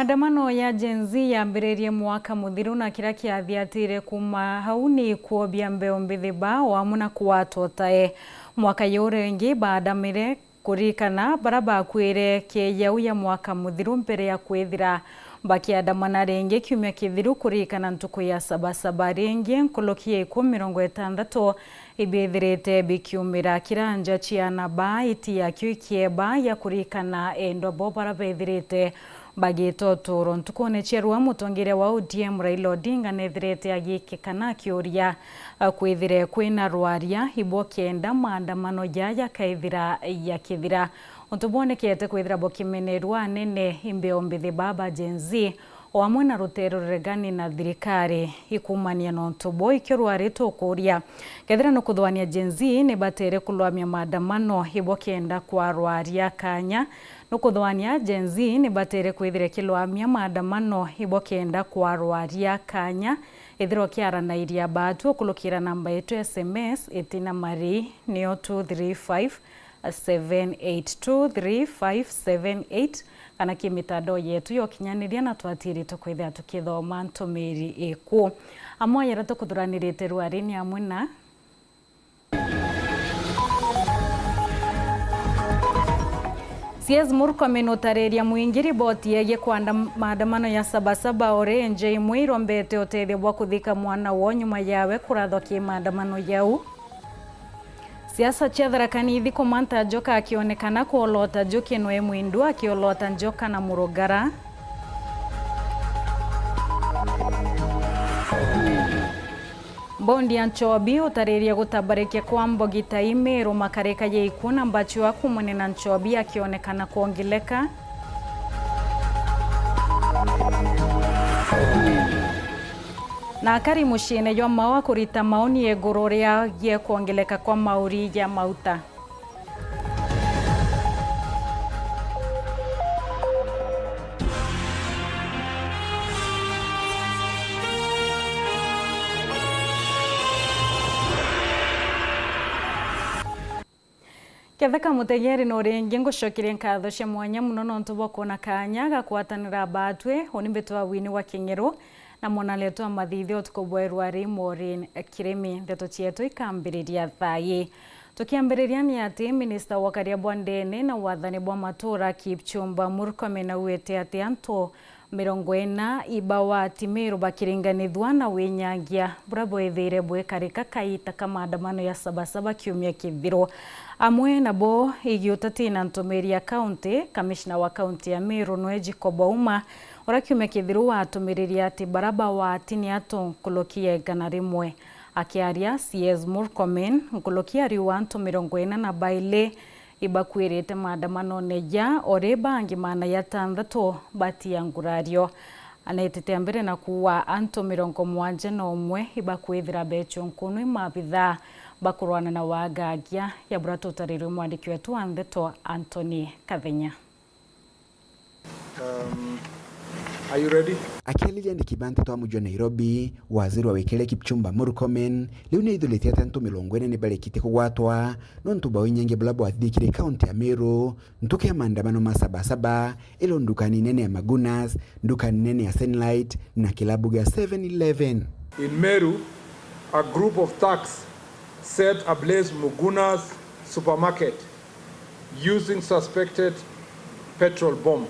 Maandamano ya Gen Z yambĩrĩirie mwaka mũthiru na kĩrĩa kĩathiatĩire kuma hau nĩ kuobia mbeo mbĩthĩba wa muna kuwatotae mwaka yorengi baadamire kurikana bara bakwire kĩyau ya mwaka mũthiru mbere ya kwithira bakiandamana rĩngĩ kiumia kĩthiru kurikana ntuku ya sabasaba rĩngĩ nkolokia 16 ibithirite bikiumira kiranja chiana ba itia kiukieba ya kurikana endo bo bara bethirite bagito toro ntukone cherwa mutongere wa ODM Raila Odinga nethirite agikikana kioria kwithire kwina rwaria ibo kenda maandamano ya kaithira ya kithira utubonekete kwithira bokimenerwa nene imbeo mbithĩba ba Gen Z o amwe na rutero regani na thirikari ikumania no ntubo ikirwari tukuria kethira no kuthwania Gen Z ne batere kulwamia maandamano ibo kenda kwa rwaria kanya no kuthwania Gen Z ne batere kwithire kilwamia maandamano ibo kenda kwa rwaria kanya ithiro kiara na iria batu kulukira namba yetu SMS itina mari nio 235 7823578 kana kimitado yetu yokinyaniria na twatiri tukwithia tukithoma ntumiri iku amwe yara tukuthuranirite rwarini amwe na CS Murkomen utareria muingiri boti yeye kwanda maandamano ya sabasaba orenje imwe irombete otethia bwa kuthika mwana wo nyuma yawe kurathokia maandamano yau. Siasa chethera kanithi komanta joka akionekana kuolota Njoki no Mwindu akiolota Njoka na Murugara. Bondi ya Nchobi utareria gutabarekia kwa Mbogita Imero makareka ye ikuna mbachi wa kumune na Nchobi akionekana kuongileka. Na akari mushine yo mawa kurita maoni egororea ye kuongeleka kwa mauri ya mauta. Ketheka mutegeri no ringi ngucokirie nkatho cia mwanya muno no ntubo kuona kanya gakwatanira batwe oni betwa wini wa King'ero na mwana leto amathithio tukobwerwa ri Maureen Kiremi ndeto cietu ikambiriria thai tukiambiriria ni ati minister wa Kariabwa Ndene na wathani bwa matura Kipchumba Murkomen awete ati anto 40 ibawa timiro bakiringanithwa na winyangia brabo ethire bwe karika kaita kama maandamano ya sabasaba kiumia kithiro amwe na bo igiutati na ntumiria county commissioner wa county ya Meru Noeji Kobauma orakiumia kithiru watumiriria ati baraba wa atini ato nkolokia igana rimwe akiaria CS Murkomen nkolokia riwa nto 40 na baile ibakwirite maandamano neja ore bangi mana ya tandato bati ya ngurario anetete mbere na kuwa anto 71 ibakwithira becho nkunu mabitha bakurwana na wagagia ya burato tarire mwandiki wetu Andeto Anthony Kathenya. Are you ready? Akialilia ni kibante twa mujwa Nairobi, waziri wa wekele Kipchumba Murkomen liu ni idhuletia tanto 40 ni barekite kugwatwa no ntuba winyange bulabo athikire county ya Meru ntuke ya maandamano masabasaba ilo ndukani nene ya Magunas, ndukani nene ya Sunlight na kilabu ga 7-Eleven. In Meru, a group of thugs set ablaze Magunas supermarket using suspected petrol bomb.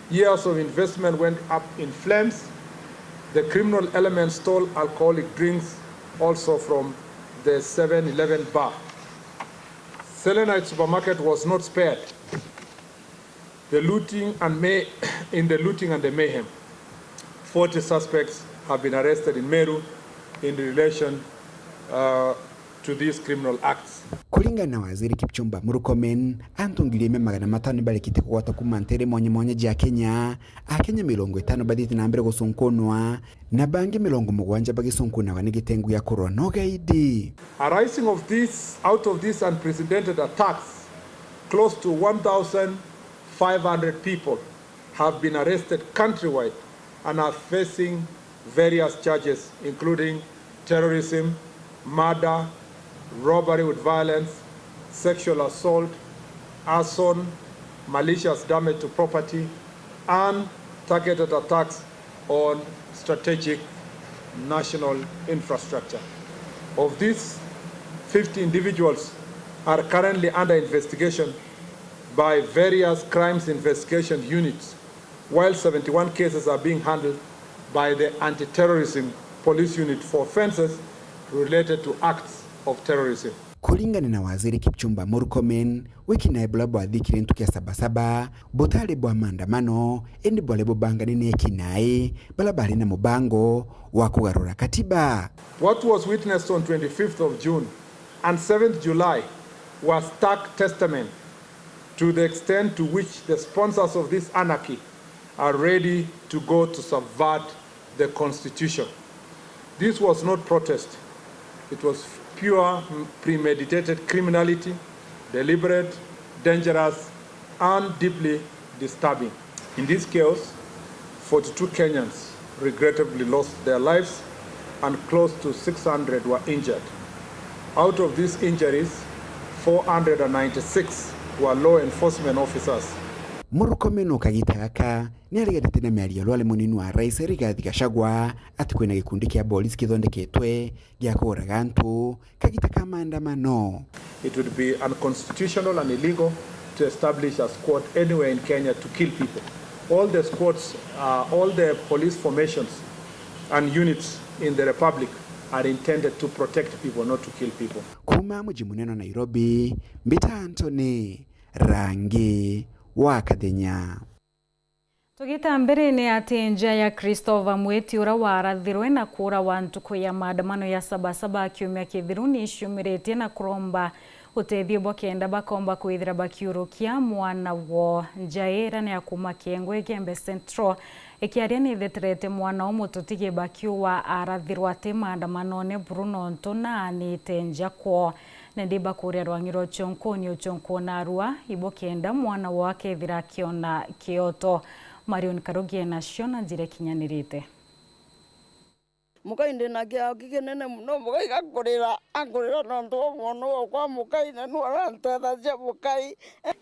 Years of investment went up in flames. The criminal elements stole alcoholic drinks also from the 7-Eleven bar. Selenite supermarket was not spared. In the looting and the mayhem, 40 suspects have been arrested in Meru in relation to these criminal acts. Kulingana na waziri Kipchumba Murkomen antungirie 500 barekite kugwata kumantere mwanya ja Kenya akenya 50 bathite na mbere gusunkunwa na bangi 70 bagisunkuna wanigitengu ya corona gaidi. Arising out of this unprecedented attacks, close to 1,500 people have been arrested countrywide and are facing various charges including terrorism, murder, robbery with violence, sexual assault, arson, malicious damage to property, and targeted attacks on strategic national infrastructure. Of these, 50 individuals are currently under investigation by various crimes investigation units, while 71 cases are being handled by the Anti-Terrorism Police Unit for offenses related to acts of terrorism. Kulingana na Waziri Kipchumba Murkomen, wiki na ebulabu adhikire ntukia sabasaba, botale bwa maandamano, endi bwale bubanga nini ekinae, balabali na mubango, wakugarura katiba. What was witnessed on 25th of June and 7th July was stark testament to the extent to which the sponsors of this anarchy are ready to go to subvert the Constitution. This was not protest. It was pure premeditated criminality, deliberate, dangerous, and deeply disturbing. In this chaos, 42 Kenyans regrettably lost their lives and close to 600 were injured. Out of these injuries, 496 were law enforcement officers. Murkomen ukagitaka ni aligadite na miario lwale munini wa rais Rigathi Gachagua ati kwina gikundi kia polisi kithondeketwe gya kuraga antu kagitaka maandamano. It would be unconstitutional and illegal to establish a squad anywhere in Kenya to kill people. All the squads, all the police formations and units in the Republic are intended to protect people, not to kill people. Kuma mji munene wa Nairobi, Mbita Anthony, Rangi wa Kathenya. Tugita mbere ni ati nja ya Christopher Mweti ura warathirwe na kura wa ntuku ya maandamano ya sabasaba kiumia kithiru ni iciumirite na kuromba utethio bwa kenda bakomba kwithira bakiurukia mwana wo njaira ni akuma Kiengwe Gembe Central ikiaria ni theterete mwana umututige bakiwa arathirwa ati maandamano ne Bruno Ntona ni tenja kwa Nendiba kuria rwangiro chonko na arua ibo kenda mwana wake thira kiona Kioto. Marion Karogie na Shona njire kinyanirite. Mukainde na kia kikenene muno mukai gakorera nonto mwono kwa mukai na nuara ntatha mukai.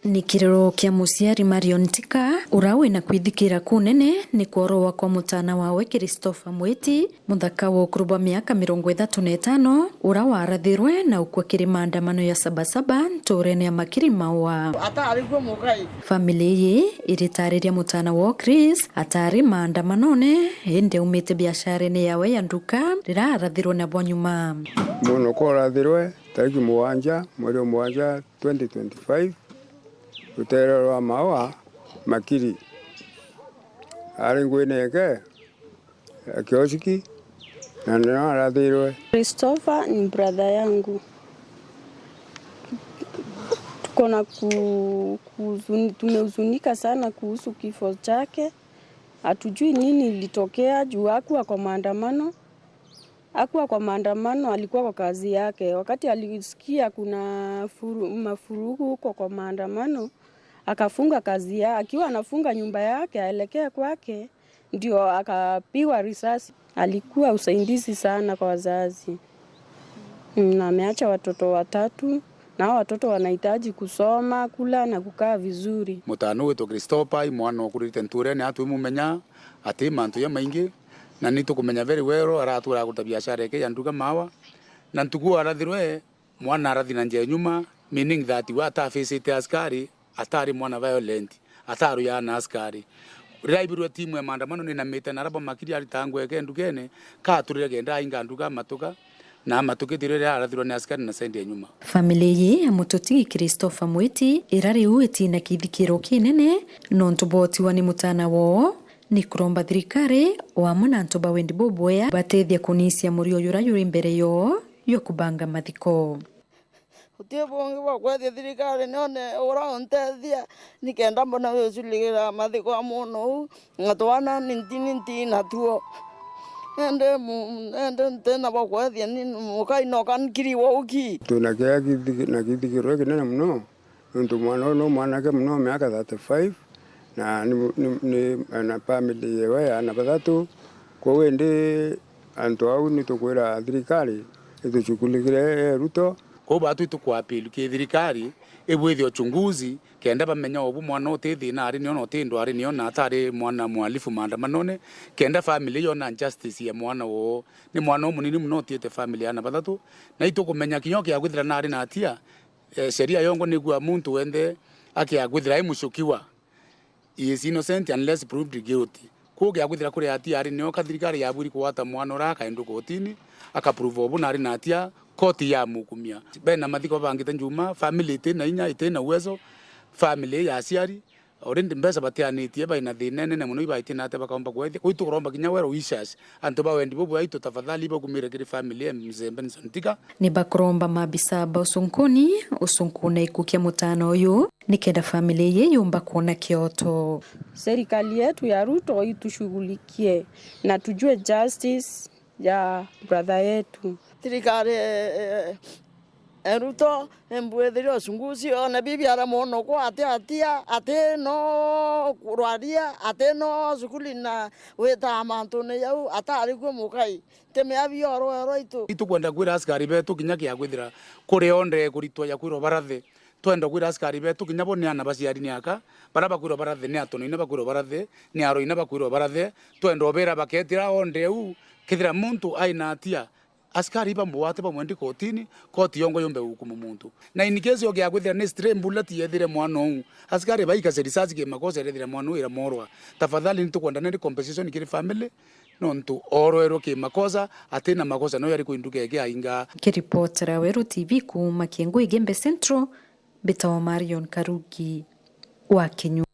Ni kirero kia muciari Marion Tika urawe na kwithikira kunene ni kworowa kwa mutana wawe Christopher Mweti muthaka wa ukuruba miaka 35 urawa arathirwe na ukwakiri maandamano ya sabasaba ntorene ya makiri mawa atari kwa mukai. Family ye iritariria mutana wa Chris atari maandamano ne ende umete biashara ne yawe ya nduka rira arathirwe na bwanyuma muno ko arathirwe tariki 7 mwezi wa 1 2025 utererwa mawa makiri ari ngweneke akiosiki na ndio arathirwe. Christopher ni brother yangu, tuko na tumehuzunika sana kuhusu kifo chake. Hatujui nini ilitokea juu hakuwa kwa maandamano. Hakuwa kwa maandamano, alikuwa kwa kazi yake. Wakati alisikia kuna mafurugu huko kwa maandamano, akafunga kazi yake. Akiwa anafunga nyumba yake aelekea kwake, ndio akapigwa risasi. Alikuwa usaidizi sana kwa wazazi. Na ameacha watoto 3 na watoto wanahitaji kusoma, kula na kukaa vizuri. Mutano wetu Christopher mwana okurite nturene atu mumenya ati mantu ya maingi na nitu kumenya very well aratura kuta biashara yake ya nduga mawa na ntugu arathirwe mwana arathina nje nyuma, meaning that wata face askari atari mwana violent ataru ya na askari raibirwe timu ya maandamano ni na meta naraba makiri alitangwe ke ndukene ka turire genda inga nduga matuka na matukitirire arathirwe ni askari na sendi nyuma. Family ye amutotigi Christopher Mweti irari ueti na kithikiro kinene nontu botiwa ni mutana wo ni kuromba thirikari wa munantoba wendi boboya batethia kunisia murio yurayuri imbere yo kubanga mathiko. Utie bonge wa kwethia thirikari none ora ontethia nikenda mbona wesuligira mathiko amono ngatwana ninti na tuo ende tena wa kwethia ni mukai no kan kiri wo uki Tunakia na kithikiro kinene muno nontu mwana ke muno miaka 35 na ni na family yewe ana bathatu kwa wende antu au ni tukwira thirikari ituchukulikire Ruto ko batu tukwapilu ke thirikari ibwithi uchunguzi kenda bamenya obu mwana otithi na ari niona otindo ari niona atari mwana mwalifu maandamanone kenda family yona justice ya mwana wo ni mwana munini muno otiete family ana batatu na itukumenya kinyoke ya gwithira na ari na atia sheria yongo ni gwa muntu wende akiagwithira imushukiwa is innocent unless proved guilty kuge agwithira kuri atia ari nio kathirikari ya buri kuwata mwana ora kaindu kotini akaprove obu na ari na atia koti ya mukumia bena mathiko bangite njuma family tena inya itena uwezo family ya aciari orindi mbesa batianitie baina thinene ne muno ibaitina ate bakaomba gwethi kuitu kuromba kinya wero wishes anto bawendi bobu aito tafadhali bakumire kiri family mzembe nsontika ni bakuromba mabisa ba usunkuna ikukia mutano uyu nikenda family ye yumba kuona kioto. Serikali yetu ya Ruto itushughulikie na tujue justice ya brother yetu. Serikali Ruto embwethire usunguzi ona bibi ara mono kwa ate no kurwaria ate no sukuli na weta mantu ne yau atari kwa mukai teme abi oro itu kwenda kwira askari betu kinya kia gwithira kuri onde kuritwa ya kwiro barathe twenda kwira askari betu kinya boneana baciari ni aka baraba kwiro barathe ni atono ina bakwiro barathe ni aro ina bakwiro barathe twenda obera baketira onde u kithira muntu aina atia askari bambuate bamwendi kotini koti yongo yombe hukumu muntu na in case yoge agwithira ni stray bullet yethire mwana u askari baika serisazi ke makosa yethire mwana u ira morwa tafadhali nitukwenda ni compensation kiri family nontu oro ke makosa atena makosa no yari kuinduka yake ainga. Kiripotera Weru TV kuma Kiengo Igembe Central Betawa Marion Karugi wa Kenya.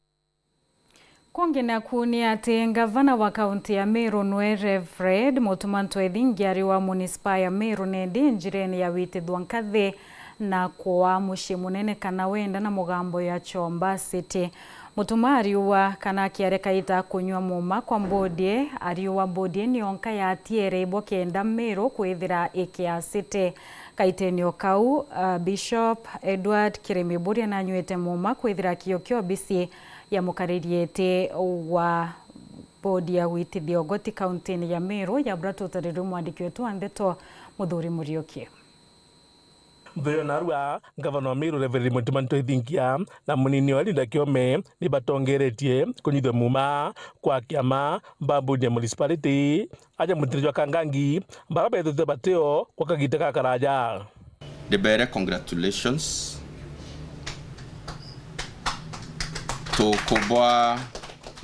Kwongena kuni ati ngavana wa kaunti ya Meru Nwere Fred Mutumanto Edhingiari wa munispa ya Meru nendi njireni ya witi Dwankathe na kwa mushi munene kana wenda na mugambo ya Chomba City. Mutumari wa kana kiareka ita kunywa muma kwa mbodie ariwa mbodie ni onka ya atiere ibo kenda Meru kwithira Ikea City. Kaitenio kau Bishop Edward Kirimiburia na nywete muma kwithira kiokio bisi ya mukaririete wa bodi ya witi Thiogoti kaunti ya Meru ya brato tariru mwandiki wetu Andeto Muthuri Murioki. Mbeyo narua gavana wa Meru Reverend Mutumanto Edhingia na munini wa Linda Kiome ni batongeretie kunyithwa muma kwa kiama bambuni ya municipality aja mutirijwa Kangangi barabetete bateo kwa kagite ka karaja. Debere, congratulations to Kobwa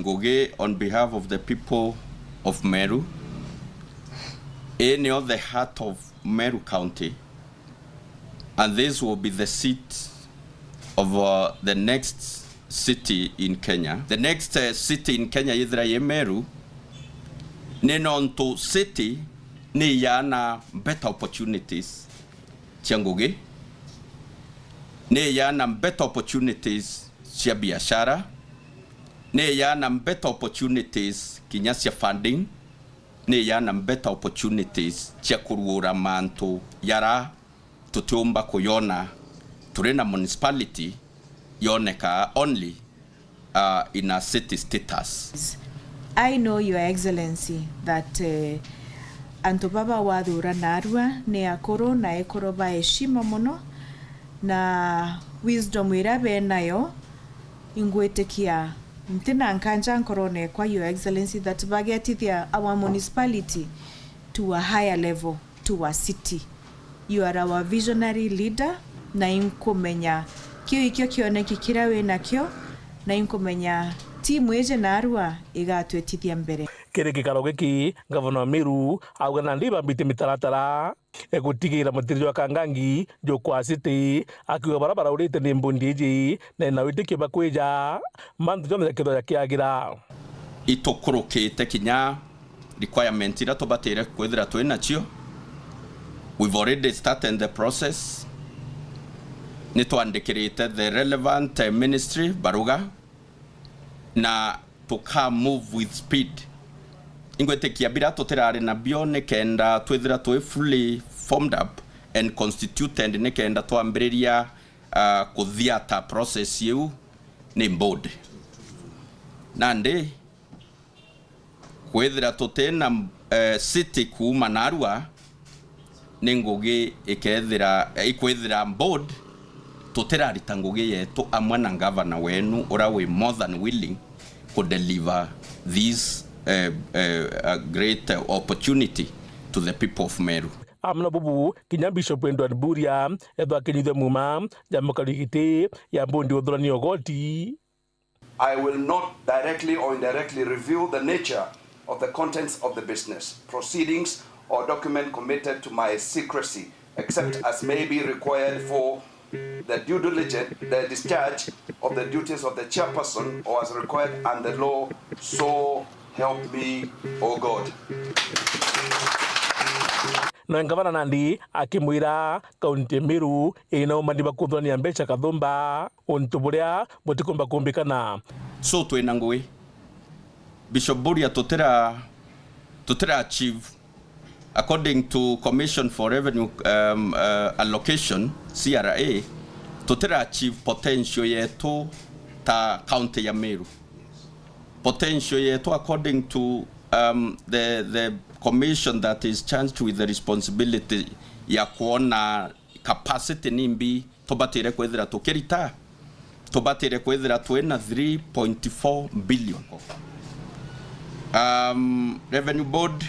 Ngugi on behalf of the people of Meru. In the heart of Meru County, and this will be the seat of the next city in Kenya. The next city in Kenya is Meru. Nenonto city ni yana better opportunities. Changugi. Ne yana better opportunities cia biashara. Ne yana better opportunities kinyasia funding. Ne yana better opportunities cia kuruura mantu yara tutumba kuyona turena municipality yoneka only in a city status. I know, Your Excellency, that antobaba wathura narua ne akoro na ekoro ba heshima muno na wisdom irabe nayo ingwetekia ntina nkanja nkorone kwa Your Excellency that bagetithia our municipality to a higher level, to a city. You are our visionary leader na inkomenya kio ikio kioneki kirawe nakio na inkomenya timu eje narua igatwetithia mbere. Kere gikaro giki gavana wa Meru augana ndiba mbite mitaratara egutigira mutirijwa Kangangi Jokwa City akiwa barabara urite ni mbundiji na nawitike bakweja mantu jona kido yakiagira itokorokete kinya requirement ira tobatera kwethira twinachio. We've already started the process. Nitwandikirite the relevant ministry baruga na to move with speed. Ingwetekia bira toterare na bione kenda twethira twe fully formed up and constituted ne kenda twambiriria kuthiata process yu ni board. Nande kwethira totena city kuma narua Ngugi ikwethira board tutirarita ngugi yetu amwe na governor wenu ura we more than willing to deliver this a great opportunity to the people of Meru. Amna bubu kinya Bishop Edward Buria eba kinyithe muma jamukarigite ya bondi odhrani ogoti. I will not directly or indirectly reveal the nature of the contents of the business, proceedings or document committed to my secrecy, except as may be required for the due diligence, the discharge of the duties of the chairperson, or as required under law, so help me, O God. Na ngavana Nandi akimwira kaunti Meru ina umandiba kuthania mbeca kathumba untu buria butikumba kumbikana. So twina ngui Bishop Buria tutira achieve according to Commission for Revenue Allocation CRA tutira achieve potential yetu ta county ya Meru. Potential yetu according to the commission that is charged with the responsibility ya kuona capacity nimbi tobatire kwethira tukirita tobatire kwethira twena 3.4 billion. Revenue board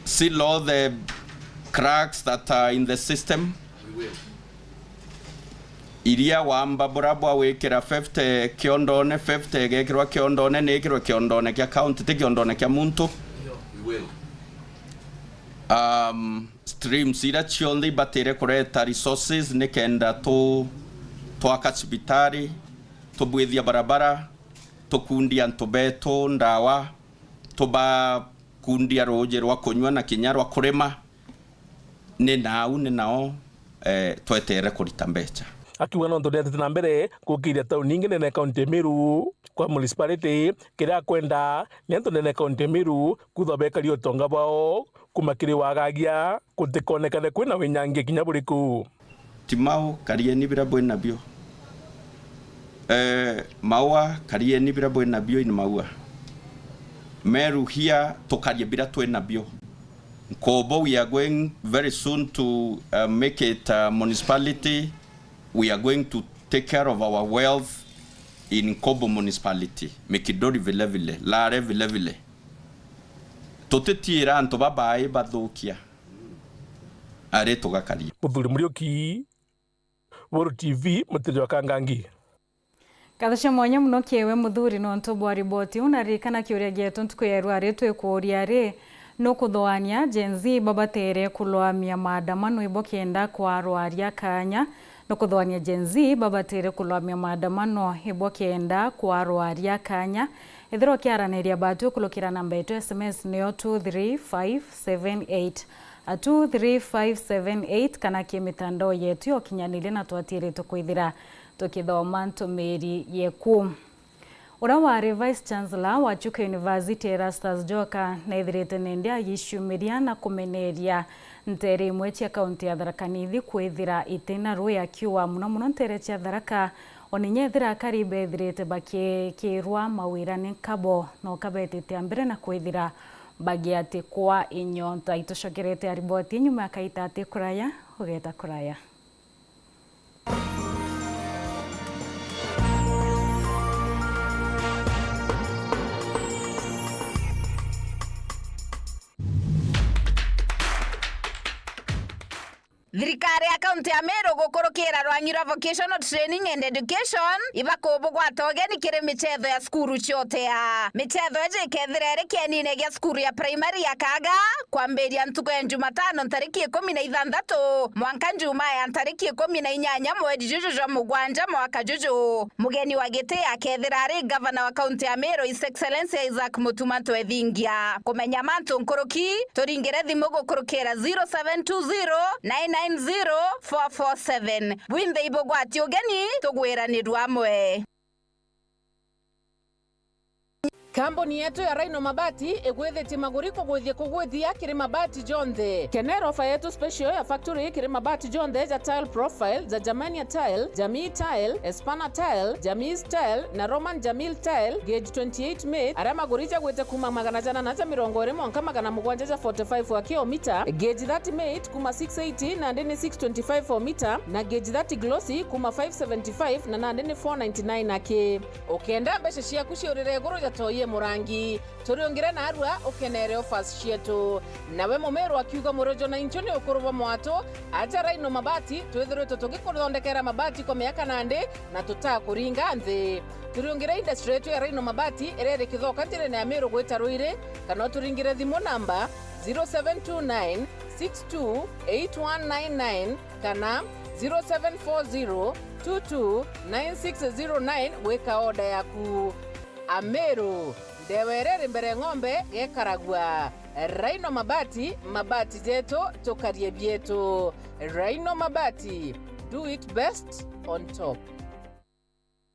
seal all the cracks that are in the system. We will. Iria wamba burabwa wekera 50 kiondone 50 gekirwa kiondone nekirwa kiondone kya account te kiondone kya muntu. We will. Streams ira chionde batere kureta resources nekenda to akachibitari to bwethia barabara to kundia ntobeto ndawa to ba kundia roje rwa kunywa na kinyarwa kurema ne nao twetere kurita mbeca. Akiwa no ntoria tena mbere kukiria tauni ingine na kaunti Meru kwa municipality kira kwenda nento nene kaunti Meru kuthobeka rio tonga bao kumakiri wagagia kutikonekane kwina winyange kinya buriku timau karieni bira bwena bio maua karieni bira bwena bio in maua Meru here tokaria bira twena bio Kobo. We are going very soon to make it a municipality. We are going to take care of our wealth in Kobo municipality. Mekidori vile vile, Lare vile vile. Totetira anto babae bathukia. Are tugakaria. Muthuri Murioki, Woro TV, Mutiri wa Kangangi. Kathasha mwanya muno kiewe muthuri no ntobwa riboti unarikana kiuria getu ntukuyeru ari twikuria ri no kuthoania Gen Z babatere kulwamia maandamano ibokenda kwa rwaria kanya no kuthoania Gen Z babatere kulwamia maandamano ibokenda kwa rwaria kanya ithiro kiaraniria batu kulukira namba yetu SMS niyo 23578 23578 kana kimitandao yetu yokinyanire na twatire tukwithira tukithoma ntumiri yeku. Ura wari Vice Chancellor wa Chuka University Erastus Joka na ithirite nende ayishumiria na kumeneria ntere imwe cia kaunti ya Tharaka Nithi kwithira itena rui akiwa muno ntere cia Tharaka oninye thira karibe ithirite bakirwa mawira ni kabo no kabetete ambere na kwithira bagiate kwa inyonta itucokerete riboti nyuma ya kaitate kuraya ugeta kuraya. Thirikari ya kaunti ya Meru gukurukira Rwanyira Vocational Training and Education ibakubu gwatogeni kiri michetho ya skuru ciote ya michetho ejikethira iri kienine gia skuru ya primary ya Kaga kwambiria ntuko ya Jumatano tariki 16 mwanka njuma ya tariki 18 mwezi juju jwa mugwanja mwaka juju. Mugeni wa gite akethira ari governor wa kaunti ya Meru His Excellency Isaac Mutuma Twethingia kumenya mantu nkuruki turingire thimu gukurukira 0720 990-447. Wimbe ibo gwati ugeni tugwiranirwa amwe. Kambuni yetu ya Rhino Mabati igwithiti maguriko gwithie kugwithia kiri mabati jonthe. Kenero ofa yetu special ya factory kiri mabati jonthe ja tile profile za Germania tile, Jamii tile, Espana tile, Jamii tile na Roman Jamil tile gauge 28 mate ara magurija gwite kuma 720 mwanka 745 wa kilomita, gauge 30 mate kuma 680 na ndini 625 for meter na gauge 30 glossy kuma 575 na ndini 499 ake. Okenda beshe cia kuciurire guru ja toye murangi turiongire na arua ukenere offers cietu nawe mumero akiuga murojo na inchoni ukuruva mwato aja Rhino Mabati twithirite tugikuthondekera mabati kwa miaka nande na tutakuringa nthi. Turiongire industry yetu ya Rhino Mabati erere kithoka njire na Meru gwita Ruire kana turingire thimu namba 0729 628199 kana 0740 229609 weka oda yaku. Ameru ndewerere mbere ng'ombe gekaragwa. Rhino Mabati, mabati jetu tukarie bietu. Rhino Mabati, do it best on top.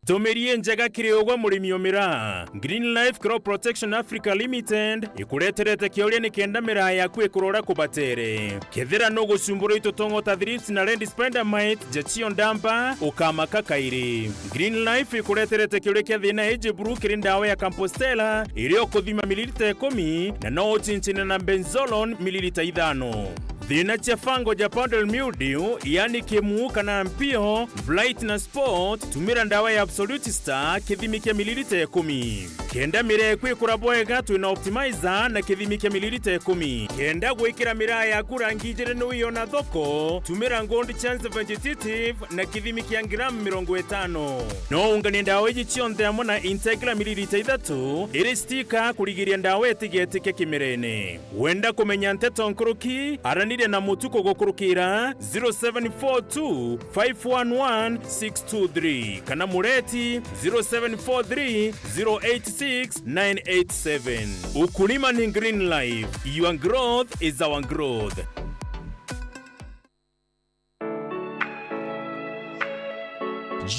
Tomerie njega kiriogwa murimi omira. Green Life Crop Protection Africa Limited ikureterete kioria ni kenda mira yaku ikurora kubatere. Kethera no gucumbura itotongo ta thrips na red spider mite jachio ndamba ukamaka kairi. Green Life ikureterete kioria kia thina eje buru kiri ndawa ya Compostela irio kuthima mililita 10 na no chinchina na benzolone mililita 5. Thina cha fango ja powdery mildew yani kemu kana mpio blight na spot tumira ndawa ya Absolute Star kithimi kia mililita 10. Kenda mire kwikura bwega twina optimizer na kithimi kia mililita 10. Kenda gwikira mira ya kurangijire no yona thoko tumira Gold Chance Vegetative na kithimi kia gram 50. No ungani ndawa iji chionde amona Integra mililita 3 iri stika kurigiria ndawa etigete kimirene. Wenda kumenya nteto nkuruki aranire na mutuko gokurukira 0742 511 623 kana mureti 0743 086 987. Ukulima ni Green Life. Your growth is our growth.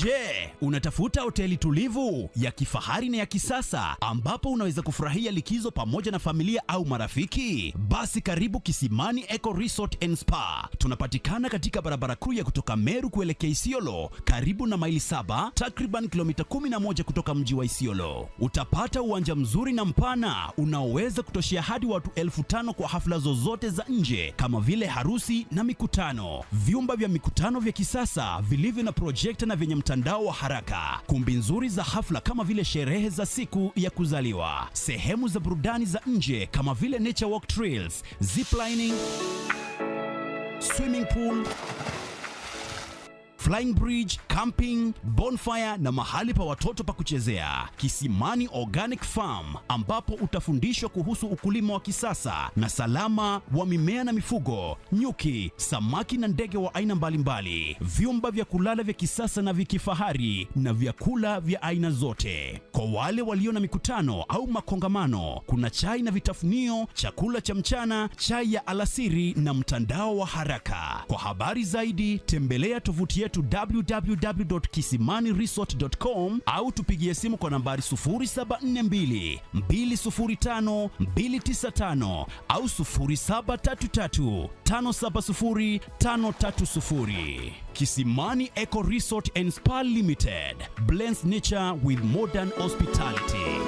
Je, unatafuta hoteli tulivu ya kifahari na ya kisasa ambapo unaweza kufurahia likizo pamoja na familia au marafiki? Basi karibu Kisimani Eco Resort and Spa. Tunapatikana katika barabara kuu ya kutoka Meru kuelekea Isiolo, karibu na maili 7, takriban kilomita 11 kutoka mji wa Isiolo. Utapata uwanja mzuri na mpana unaoweza kutoshea hadi watu 1500 kwa hafla zozote za nje kama vile harusi na mikutano. Vyumba vya mikutano vya kisasa vilivyo na projector na vyenye mtandao wa haraka, kumbi nzuri za hafla kama vile sherehe za siku ya kuzaliwa, sehemu za burudani za nje kama vile nature walk trails, ziplining, swimming pool, flying bridge, camping, bonfire na mahali pa watoto pa kuchezea. Kisimani Organic Farm ambapo utafundishwa kuhusu ukulima wa kisasa na salama wa mimea na mifugo, nyuki, samaki na ndege wa aina mbalimbali. Vyumba vya kulala vya kisasa na vya kifahari na vyakula vya aina zote. Kwa wale walio na mikutano au makongamano, kuna chai na vitafunio, chakula cha mchana, chai ya alasiri na mtandao wa haraka. Kwa habari zaidi tembelea tovuti yetu www.kisimaniresort.com au tupigie simu kwa nambari 0742 205 295 au 0733 570 530. Kisimani Eco Resort and Spa Limited blends nature with modern hospitality.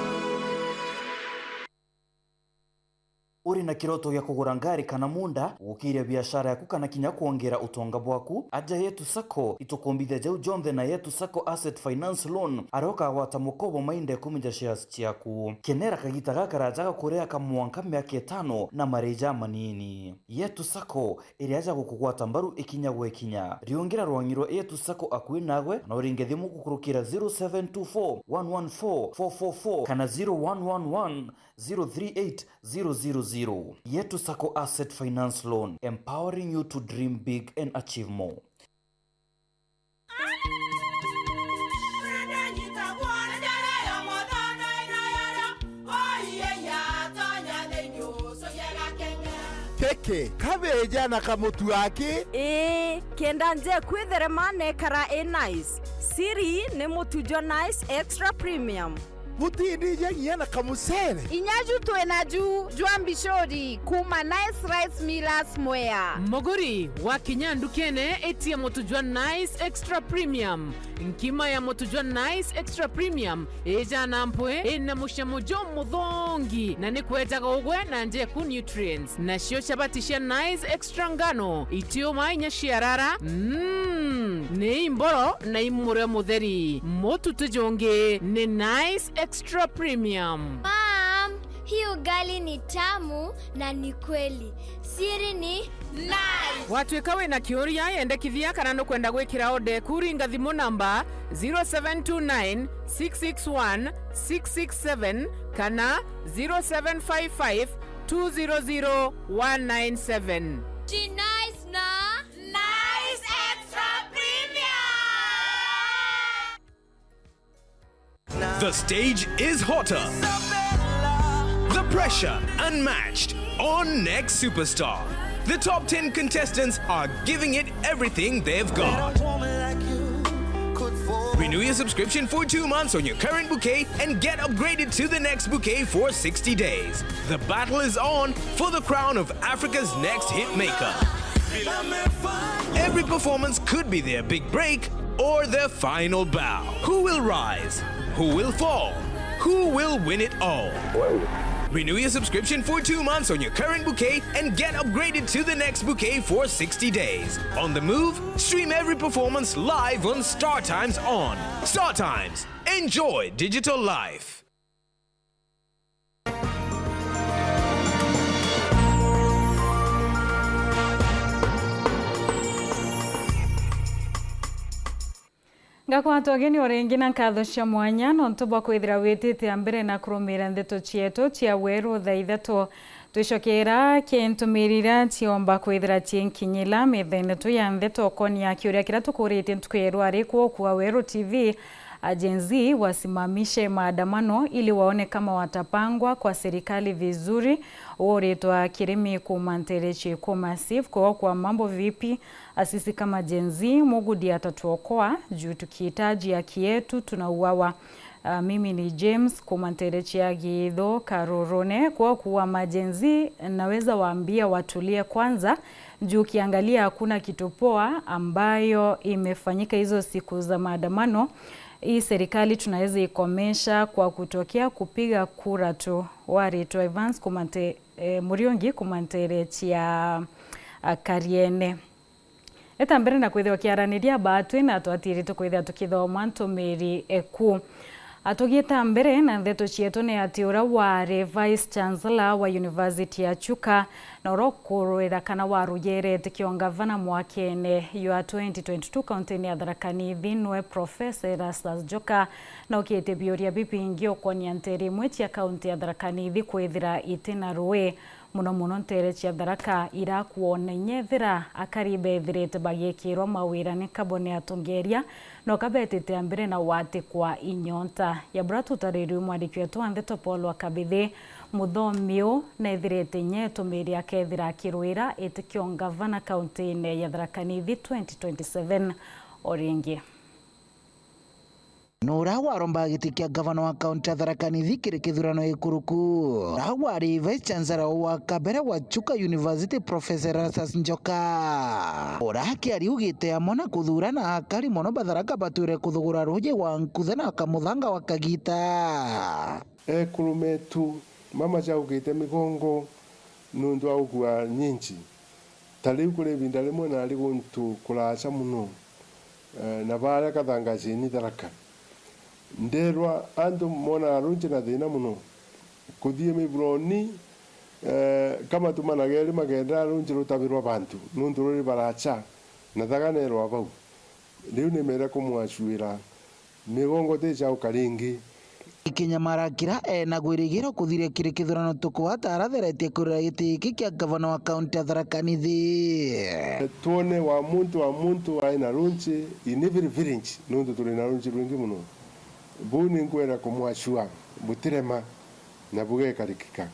Uri na kiroto ya kugura ngari kana munda gukire biashara yaku kana kinya kuongera utonga bwaku aja Yetu Sacco itukombithe jau jonthe na Yetu Sacco Asset Finance Loan aroka wata mukobo mainde kumija shares chiaku kenera kagita gakarajaga kurea kamwanka miaka 5 na mareja manini. Yetu Sacco iri aja gukugwata mbaru ikinya gwekinya riongera rwangiro Yetu Sacco akui nagwe na uringe thimu kukurukira 0724 114 444 kana 0111 038 000. Yetu Sacco Asset Finance Loan, empowering you to dream big and achieve more. Peke kabeja na kamutu yake kenda nje kwithere mane kara nice siri ne mutujo nice extra premium butindije ngiyana kamusere Inyaju tuenaju Juambishori kuma Nice Rice Millers Mwea. Mogori wa kinyandukene etia motujwa Nice Extra Premium. Nkima ya motujwa Nice Extra Premium eja nampwe ena mushamojo mudhongi na nikweta ugwe na nje ku nutrients na shio chabatisha Nice Extra ngano itio mainya shiarara ne imboro na imure mutheri motu tujonge ne Nice Extra Premium. Mom, hii ugali ni tamu na ni kweli. Siri ni nice. Watu ikawe na kioria yendekithia kana no kwenda gwikira ode kuringa thimu namba 0729 661 667 kana 0755 200 197. Ti nice na Nice Extra Premium. The stage is hotter. The pressure unmatched on Next Superstar. The top 10 contestants are giving it everything they've got. Renew your subscription for 2 months on your current bouquet and get upgraded to the next bouquet for 60 days. The battle is on for the crown of Africa's next hit maker. Every performance could be their big break or their final bow. Who will rise? Who will fall? Who will win it all? Renew your subscription for 2 months on your current bouquet and get upgraded to the next bouquet for 60 days. On the move, stream every performance live on Star Times on. Star Times. Enjoy digital life. Ngakwatu ageni orengi na nkatho cia mwanya no ntubwa kwithira witite ambere na kurumira ndeto cietu cia weru thaa ithatu twicokera kintumirira ciomba kwithira cienkinyila mithene tu ya ndeto konia kiuria kira tukuritie ntukeru arikuo kwa Weru TV. Ajenzi wasimamishe maandamano ili waone kama watapangwa kwa serikali vizuri. Uoretwa Kirimi kumanterechi kumasif kwa mambo vipi asisi kama jenzi Mugudi atatuokoa juu tukihitaji haki yetu tunauawa. Mimi ni James kumanterechi ya Gidho Karorone kwa majenzi naweza waambia watulie kwanza juu kiangalia hakuna kitu poa ambayo imefanyika hizo siku za maandamano. Hii serikali tunaweza ikomesha kwa kutokea kupiga kura tu. Warito Evans Muriongi kumanterechi ya Kariene. Eta mbere na kwithwa kiaraniria batwe na twatiritu kwithwa tukithoma ntumiri eku. Atugieta mbere na ndeto cietu ni ati ura wari Vice Chancellor wa University ya Chuka na urokurwira kana warugerete kiongavana mwakene ya 2022 kaunti ya Tharaka Nithi nwe Professor Erastus Joka na ukiete bioria bipingi okonia nteri mweti ya kaunti ya Tharaka Nithi kwithira itina ruwe muno ntere cia Tharaka irakuona nyethira akaribethirite bagikirwa mawira ni kabone atongeria no kabetete ambere na wate kwa inyonta ya bratu tariri mwandiki wetu Andeto Paul Wakabithi muthomio na ithirite nyetumiri akethira kirwira itikio ngavana kaunti ya Tharaka Nithi 2027 oringi. Nora waromba giti kia gavana wa kaunti ya Tharaka Nithi kiri kithurano ikuruku. Rawari Vice Chancellor wa kabere wa Chuka University Professor Erastus Njoka. Ora kiari ugite amona kuthurana akari mono Batharaka bature kuthugura ruje wa nkuthe na kamuthanga wa Kagita. Kurumetu mama cha ugite migongo nundu augua nyinji. Taliu kule binda limwe na ali guntu kulacha muno. Na bara kathanga chini Tharaka. Nderwa andu mona arunje na thina muno kuthie mibroni kama tumanageri magenda arunje rutabirwa bantu nundu ruri baracha na thaganerwa bau riu ni mera kumwacuira migongo techa ukaringi Ikinyamarakira na gwirigiro kuthire kiri kithurano tukwata aratherete kurira giti iki kia gavana wa kaunti ya Tharaka Nithi tuone wa muntu aina runje iniviri village nundu turi na runje rwingi muno buni nkwera kumwacua butirema na buge karikika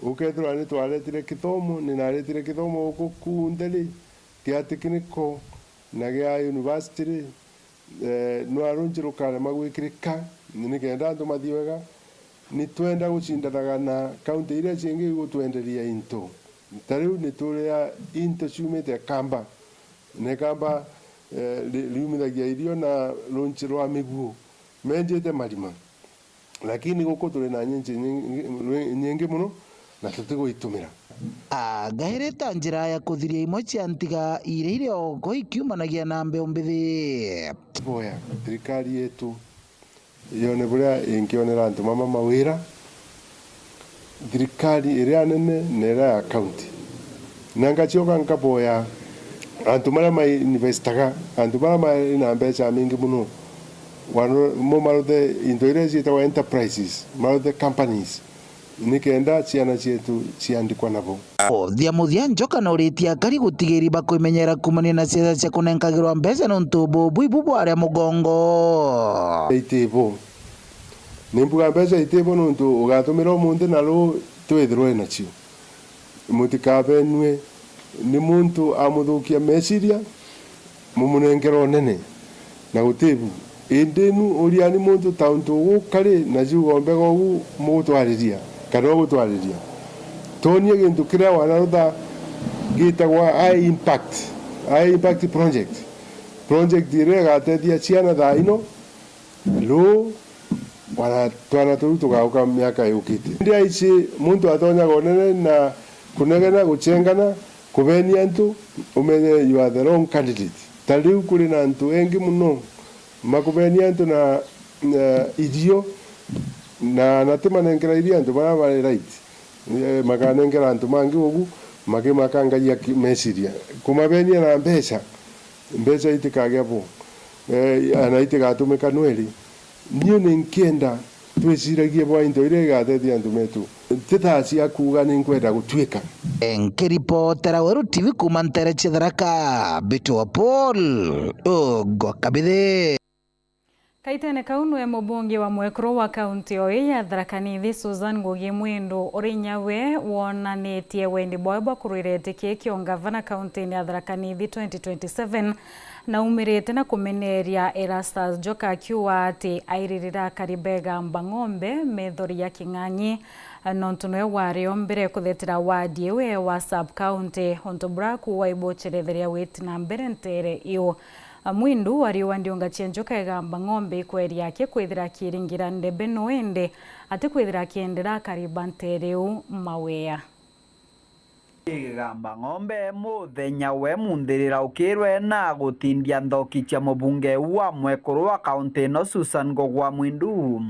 ukethura ni twaretire kithomo ni naretire kithomo ukukundeli kia tekniko na gia university no arunjirukane magwikirika nikenda andu mathiwega ni twenda gucindanaga na kaunti iria cingi gutwenderia into tariu ni turia into ciumite Kamba ne Kamba liumithagia irio na runchi rwa miguo menjete marima lakini guku turi na nyingi muno na tutiguitumira ngahirita njira ya kuthiria imwe cia ntiga iria irioko ikiumanagia na mbeu mbithi boya thirikari yetu yone buria ingionera antu mama mawira thirikari iria nene nera ya county nangacioka nkaboya antu maria mainvestaga antu maria maina mbeca mingi muno mo maruthe into iria ciitagwo enterprises maruthe companies nikenda ciana cietu ciandikwa nabo muthia Njoka na uritia ngari gutigiri bakumenyera kumania na ciaca cia kunenkagirwa mbeca nontu bubu ibubu aria mugongo itebo nimbuga mbeca itebo nontu ugatumira umunthi na ru twithirwe nacio mutikabenwe ni muntu amuthukia meciria mumunengero nene na gutibu indenu uria ni muntu tauntu gukari na ciugombe gogu mugutwariria kana gutwariria tonie gintu kiria wanarutha gitagwa high impact project iria gateithia ciana thaino lu wana twana turu tugauka miaka yukite ndia ici muntu atonyaga unene na kunegena guchengana kubenia ntu umenye you are the wrong candidate tariu kuri na ntu engi muno makubenia ntu na idio na natimanengera iria ntu bara bari right makanengera ntu mangi ugu makangaia meciria kumabenia na mbeca itikagea bo ana itigatume nweri niyo ninkienda twiciragie bwa into iria igateithia antu metu titaci akuga ninkwenda gutwika nkiripotera Weru TV kuma Ntere Tharaka Bitu wa Paul Gwakabithe Kaitene kaunwe mubunge wa mwekro wa kaunti oi ya Tharaka Nithi Susan Ngugi Mwindu urinyawe wonanitie wendi bwabwa kurwirete kekio ngavana kaunti ya Tharaka Nithi 2027 na umirite na kumeneria Erastus Njoka akiuga ati airirira Karibega Mbang'ombe methori ya King'ang'i nontunwe wario mbere kuthetera wadi ewe wa sub county ontobraku wa ibocheretheria witi na mbere Ntere iyo Mwindu wariwa ndionga Njoka egamba ng'ombe kweri yake kwithira kiringira ndebe noende ati kwithira kiendera Kariba Ntere u mawea Gamba ng'ombe muthenya we mundirira ukirwe na gutindia nthoki cia mubunge wa mwekuru wa kaunti no Susan Ngogwa Mwindu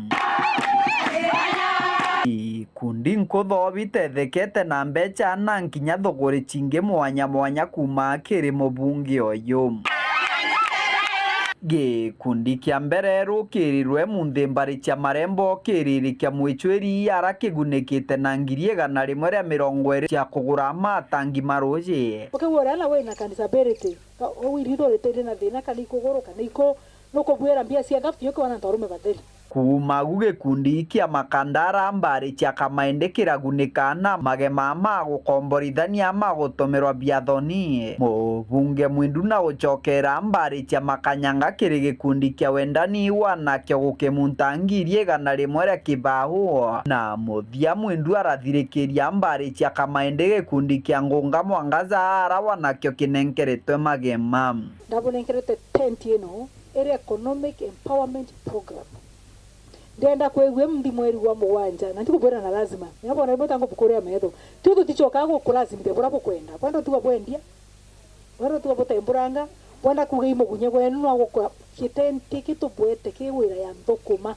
kundi nkutho bitethekete na mbeca na nkinya thogori cingi mwanya kuma kiri mubunge uyu gikundi kia mbere rukirirwe mundimbari cia marembo kiriri kia mwicweri arakigunekite na 120 cia kugura matangi maroje ukigura na we na disability wirithorete na thina kana ikuguru kana iko nukubwira mbia cia gafio kwa na torume batheli kuma gikundi kia makandara mbari cia kamaende kiragunekana magema ma gukomborithania magutomerwa biathoni mubunge Mwindu na gucokera mbari cia makanyanga kiri gikundi kia wendani wana kio gukimuntangirie gana rimwe ria kibahu na muthia Mwindu arathirikiria mbari cia kamaende gikundi kia Ngunga Mwangaza ara wana kio kinenkeretwe magema ndabonenkerete tent ino area economic empowerment program ndenda kwegwe mndi mweri wa muwanja na ndikubwera na lazima yabona ibotango bukorea metho tutu tichoka gukulazimite bora bukwenda kwenda tuwa bwendia bora tuwa botemburanga kwenda kugeimo gunye gwenu no gukwa kitenti kitubwete kiwira ya nthukuma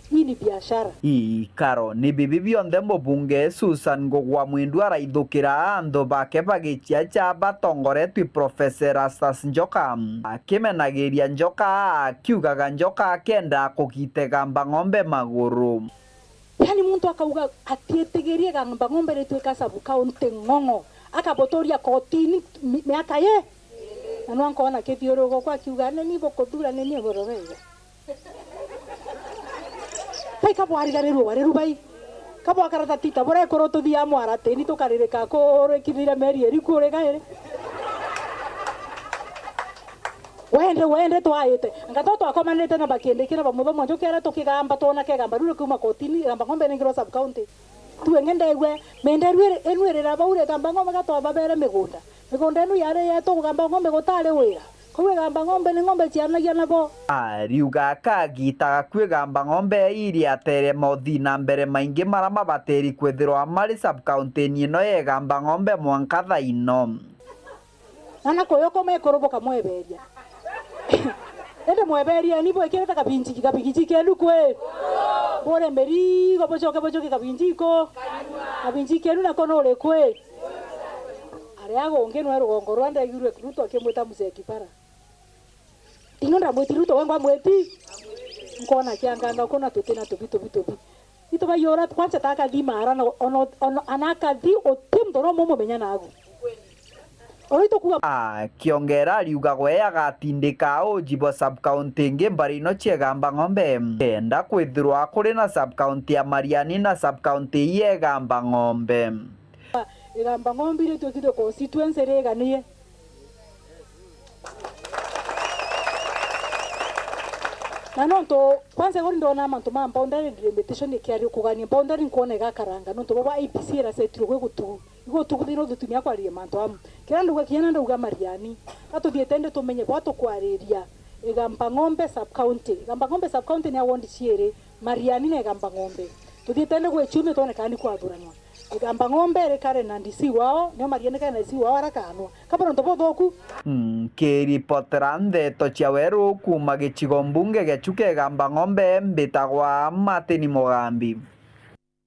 hii ni biashara ikaro ni bibi bionthe mubunge Susan Ngogwa Mwindu araithukira andu bake bagicia cha batongoretwi Professor Erastus Njoka akimenagiria Njoka akiugaga Njoka akenda kugitega Mbang'ombe maguru yani muntu akauga atietegerie gamba ng'ombe retweka sabu kaunti ng'ong'o akabotoria kotini miaka ye na no ankona kithiurugo kwa akiuga neni bokothura neni bororega pai kabo arigareru wareru bai kabo akarata tita bora ekoro tuthia mwara teni tukaririka ko rekithira meri eri kurega ere wende twaite ngato twakomanite na bakiendekira bamutho mwanjo kera tukigamba tona kegamba rure kuma kotini gamba ngombe ningiro sub county tuengendewe menderwe enwerera baure gamba ngombe gato babere migunda enu yare yeto gamba ngombe gotare wira kuwe gamba ngombe ni ngombe cianagia nabo ariuga kagitaga kwigamba ngombe iria tere mothi na mbere maingi marama bateri kwithirwa mari sub county ino yegamba ngombe mwankatha ino ana koyoko mekoroboka mweberia ende mweberia ni bwekireta kabinji kenu kwe bore meri go bochoke kabinji kenu na kono ore kwe ari agonge no rugongo rwanda yurwe Ruto akemweta Museki para inonda mweti Ruto wangwa mweti nkona kianganga kona tutena tubito ito bayora kwanza taka di mara ono anaka di otimdo no momo menya nago kiongera riuga gwe agatindika ujibo sub county nge mbari no chiegamba ngombe enda kwithirwa kuri na sub county ya Mariani na sub county yegamba ngombe igamba ngombe ile tukido constituency reganie na nonto kwanza gori ndona manto ma boundary delimitation ikiari kugania boundary nkone gakaranga nonto baba IPC era setiro gwe gutu thino thutumia kwaria manto am kira nduga kiana nduga Mariani atuthietende tumenye bwato kwariria igamba ngombe sub county ni awondi ciere Mariani na igamba ngombe tuthietende gwe chume tone kandi kwa thuranwa igamba ngombe rekare na ndisi wao no Mariani kana ndisi wao arakanwa kabaro ntobo thoku kiripotera ndeto cia weru kuma gicigo mbunge gechuke gamba ngombe mbitagwa Martin Mugambi.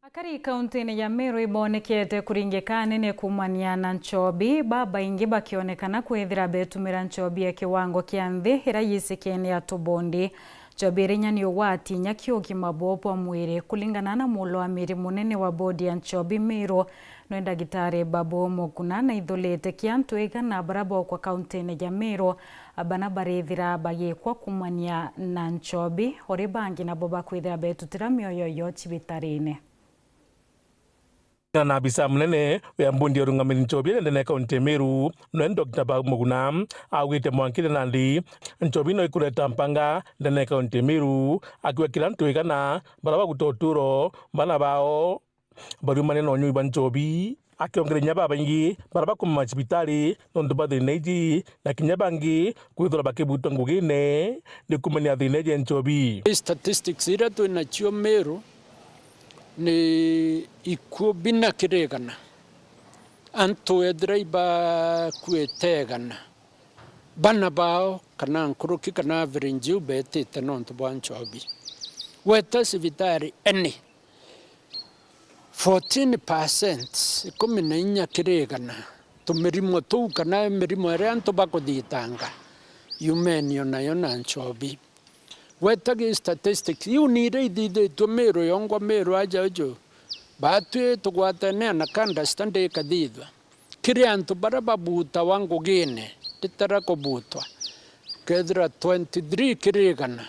Akari kaunti ya Meru ibonekete kuringikane ne kumania na nchobi baba ingi bakionekana kwethira betumira nchobi ya kiwango kia nthi ira yisikene ya tubondi Nchobi ni wati nyakio kimabopo mwire kulingana na mulo wa miri munene wa bodi ya Nchobi Meru no ndagitari Babu Muguna na idholete kiantu igana barabo kwa kaunti ya Meru abana barethira bagikwa kumania na Nchobi ori bangi na boba kwithira betutira mioyo yo chibitarine na bisa munene ya mbundi orungamiri Nchobi ndene kaunti Meru no Dr. Babu Muguna awite mwankire nandi Nchobi no ikureta mpanga ndene kaunti Meru akiwekira ntu igana baraba gutoturo bana bao barumane no nyu Nchobi akiongere nyaba bangi baraba kuma chibitari ndo batheneji na kinyabangi kwithura bakibuto ngugine ndikumenya thineje Nchobi statistics ira tu na chio Meru ni ikuo bina kiregana anto edreiba kuetegana bana bao kana nkuruki kana virinjiu betete nonto bwa Nchobi weta sivitari eni 14% ikumina inya kiregana tumirimo tu kana mirimo ere anto bakuthitanga yumenio nayo na Nchobi wetagi statistics yu nire idide to Meru yongwa Meru aja ujo batwe tugwatane na kanda stande kadidwa kiri antu baraba buta wangu gine titara ko butwa kedra 23 kirigana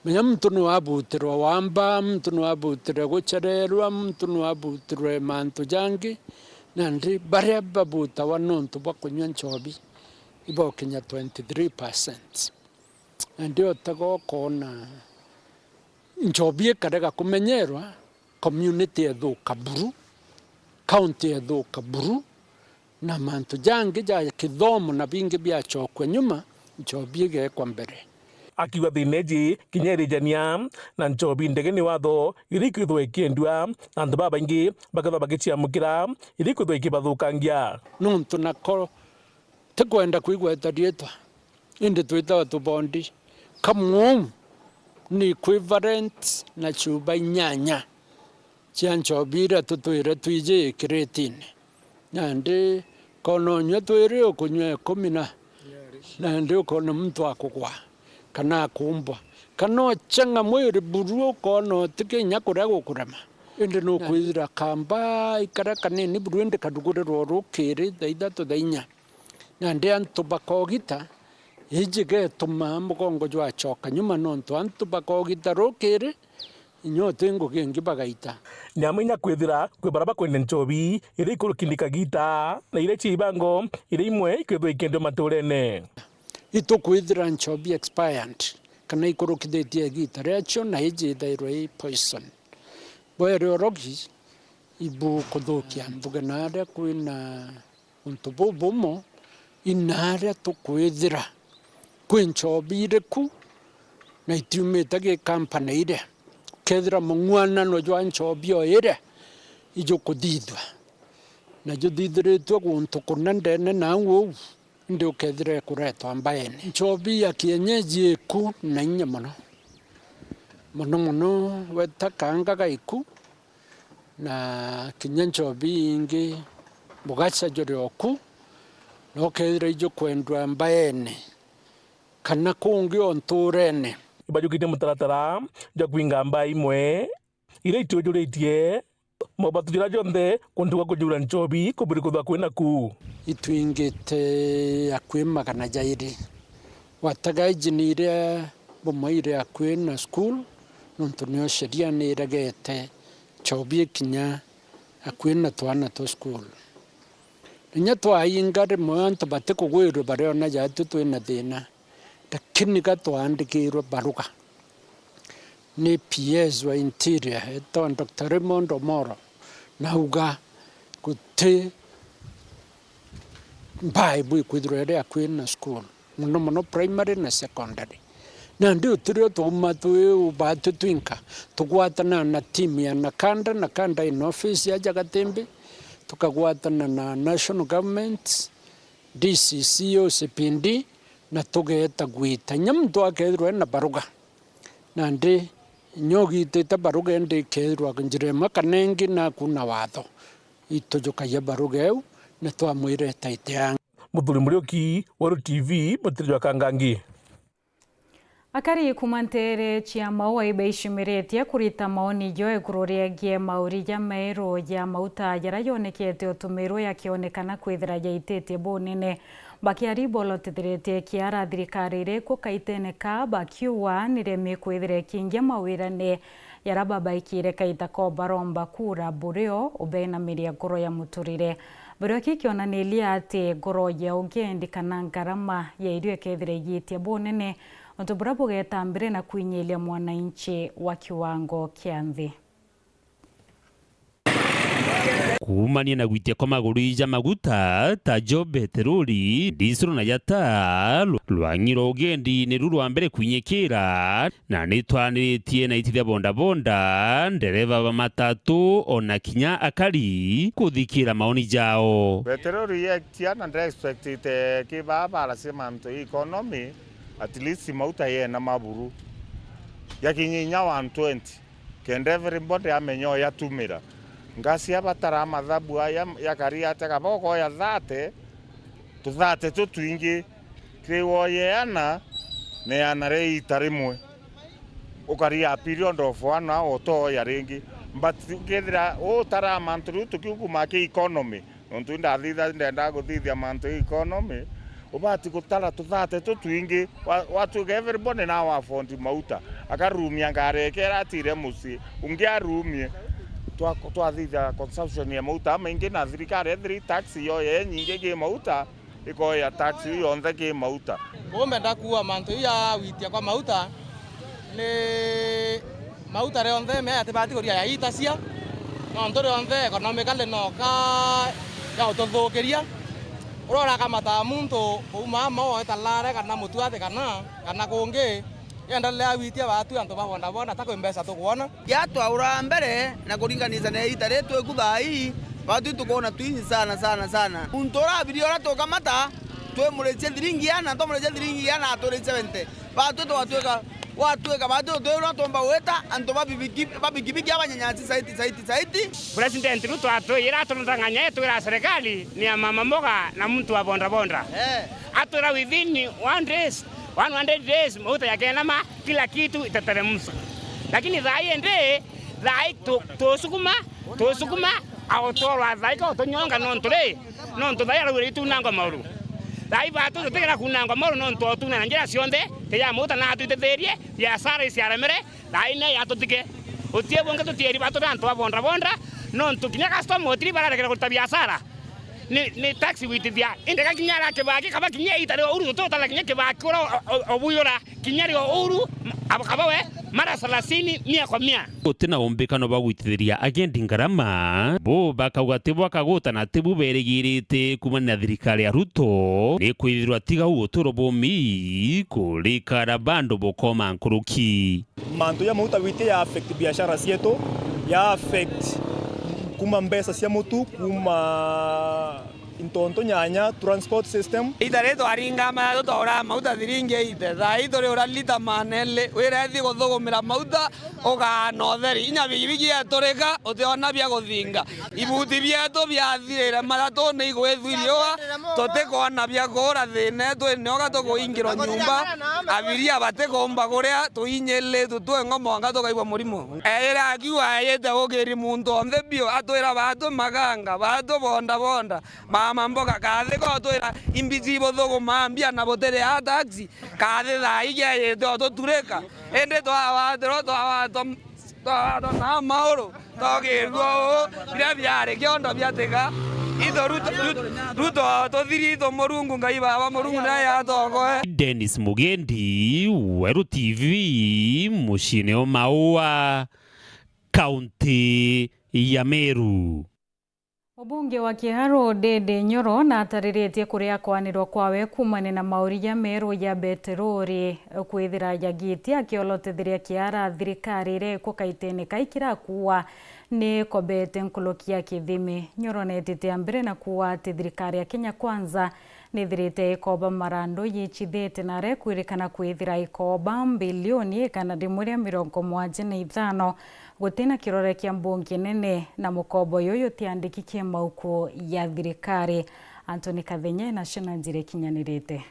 mtu no abutirwa wamba mtu no abutirwa guchererwa mtu no abutirwa mantu jangi nandi baraba buta wanontu bakunywa Nchobi ibo Kenya 23%. Ndio tago kona Nchobi karega kumenyerwa community edo kaburu county edo kaburu na mantu jangi ja kithomo na bingi bya chokwe nyuma Nchobi ge kwa mbere akiwa thineji kinyeri jania na Nchobi ndege ni watho irikithwe ikiendwa na ndu baba ingi bakatha bagicia mukira irikithwe ikibathukangia nontu nako tekwenda kuigweta dietwa indi twita tubondi kamu ni equivalent na chuba nyanya cia Nchobi ira tutwire twije kiretine nandi kono nywe twire okunywe 10 nandi kono mtu akugwa kana kumbwa kana changa mwiri buru kono tikinya kuria gukurama indi no kwithira kamba ikara kanini buru indi kadugure rorukiri thaithatu thainya nandi antu bakogita ijige tuma mugongo jwa choka nyuma nonto antu bakogita rokere inyote ngugengi bagaita nyamenya kwithira kwibaraba kwene Nchobi iri ikuru kindika gita na ire chibango ire imwe kwithwe ikendo maturene itukwithira nchobi expired kana ikurukithitie gita reaction na ijithairwo i poison bwere orogi ibu kuthukia mbuga na aria kwina untu bubumo inaria tukwithira kwi nchobi iriku na itiumite gi company ire kethira mung'wanano jwa nchobi o ire ijukuthithwa na juthithiritwe guntu kuna ndene na ng'ou ndi ukethire kuretwa mbaene nchobi ya kienyeji iku na inya muno weta kangaga iku na kinya nchobi ingi mugaca juri oku no kethire ijukwendwa mbaene kana kungi o nturene ibajukite mutaratara ja kwinga mba imwe ire itujuritie mabatujira jonthe kuntuga kujura nchobi kubiri kuthwa kwina ku itwingite akwi magana jairi wataga ijinire bumaire akwi na school nontu nio sheria ni iragete chobi kinya akwi na twana to school nya twainga rimwe antu bate kugwirwe bario na jatu twina thina lakini gatwandikirwe baruga ni PS wa interior eto Dr. Raymond Omoro nauga guti Bible kwithirwe akwi na school muno primary na secondary na ndio turio tuma tu batu twinka tugwatana na team ya nakanda in office ya Jagatembe tukagwatana na national government DCC OCPD na tugeta gwita nyamtu akethirwe na baruga na ndi nyogi teta baruga ndi kethirwa njire makanengi na kuna watho itojoka ya baruga eu na twamwire taite Muthuri Murioki wa TV mutirijwa Kangangi akari kumantere chiama wa ibeishimiretie kurita maoni jo ekuroregie mauri ja mero ja mauta jara yonekete otumiro yakionekana kwithira jaitete bonene bakiari bolotithiretie kiara thirikari reko kaiteneka bakiwa niremi kwithire kingia mawirane yarababaikire kaita ko baromba kura burio ubena miria ngoro ya muturire burio kikionanilia ati ngoro ya ugendi kana ngarama ya irio kethire yitie bonene ontobura bugetambire na kwinyilia mwananchi wa kiwango kia nthi kumania na gwitia kwa maguru ija maguta ta jo beteroli diesel na yata lwangiro ugendi ni ruru ambere kwinyekira na nitwaniritie na itithia bonda ndereva ba matatu ona kinya akari kuthikira maoni jao beteroli ya na expected ke baba la semanto economy at least mauta ye na maburu yakinyinya 120 kende everybody amenyo yatumira ngasi abatara mathabu aya yakari ateka boko ya 30 tutwingi kriwo yana ne anare itarimwe ukari ya period of 1 hour to ya ringi but gedra o tara mantru tukuma ke economy ontunda thitha ndenda guthithia mantu economy ubati gutara tuthate tutwingi watu everybody na wa fondi mauta akarumia ngarekera atire musi ungiarumie twathitha consumption ya mauta maingi na thirikari ethiri taxi yo ye nyingi ge mauta iko ya taxi yo nthe ge mauta bomenda kuwa mantu ya witia kwa mauta ni mauta re onthe me atibati kuria ya itacia no ndore onthe economically no ka ya utothukiria urora kamata muntu uma mo etalare kana mutuate kana kungi yendalea witia watu antu babona tako mbesa tukuona yatwaura mbere na kuringaniza na itaretu ekuthai watu tukona twinyi sana untora video ra tokamata twemureche thiringi yana tomureche thiringi yana atoreche 70 watu twatueka watu twera tomba weta antu babikibiki abanyanyasi saiti President Ruto atoira atunanganya yetu ya serikali ni ya mama mboga na mtu wa bonda atura within 100 days mauta ya kenama kila kitu itateremsha lakini dhai tosukuma au torwa dhai ko tonyonga nonto dhai alwiri tunanga mauru dhai batu tutekera kunanga mauru nonto tuna njira sionde te ya mauta na tuitetherie biashara isiaremere dhai ne yatutike utie bonga tutieri batu nanto bonda nonto kinya customer otiri bararekera kuta biashara ni taxi witithia indega kinyara kibaki kaba kinya itare uru tota kinya kibaki ora obuyora kinyari uru abakaba we mara 30 100 kwa 100 gutena ombekano bagwitithiria agendi ngarama bo bakauga tibwa kaguta na tibu berigirite kuma na thirikari ya Ruto ni kwithirwa tiga uturo bomi kulikara bando bokoma nkuruki manto ya mauta wite ya affect biashara sieto ya affect kuma mbesa cia mutu kuma intonto nyanya transport system itareto aringa ma tora mauta thiringe ite thai tore ora lita manele wira thi guthugumira mauta oga no theri inya bigibigi atoreka oteona bia guthinga ibuti bieto bia thirira marato ne igwethirioa tote kona bia gora thine twe noga to kuingiro nyumba abiria bate komba kuria tuinyele tutwe ngomo anga tokaigwa murimo era akiwa yete ogeri muntu onthe bio atwira batu maganga batu bonda mama mboga kathe ko twira imbizibo thogo mambia na botere ya taxi kathe thai ya yeto to tureka ende to awa na mauro to gerwo bia biare kiondo biateka ito ruto to thirito morungu ngai baba morungu na ya togo Dennis Mugendi, Weru TV, mushine o Maua, kaunti ya Meru. Obunge wa Kiharo Dede Nyoro na atariretie kuria kwanirwo kwawe kumane na mauri ya Meru ya beterori kwithira yagiti akiolotithiria kiara thirikari ire kukaitene kaikira kuwa ni kobete nkulukia kithimi. Nyoro netete mbere na kuwa ati thirikari ya Kenya Kwanza nithirite ikoba marando yichithite na rekwirikana kwithira ikoba bilioni kana dimuria 75 gutina kirore kia mbunge nene na mukobo yoyo tiandikikie mauko ya thirikari. Anthony Kathenye na Shona Njire kinyanirite.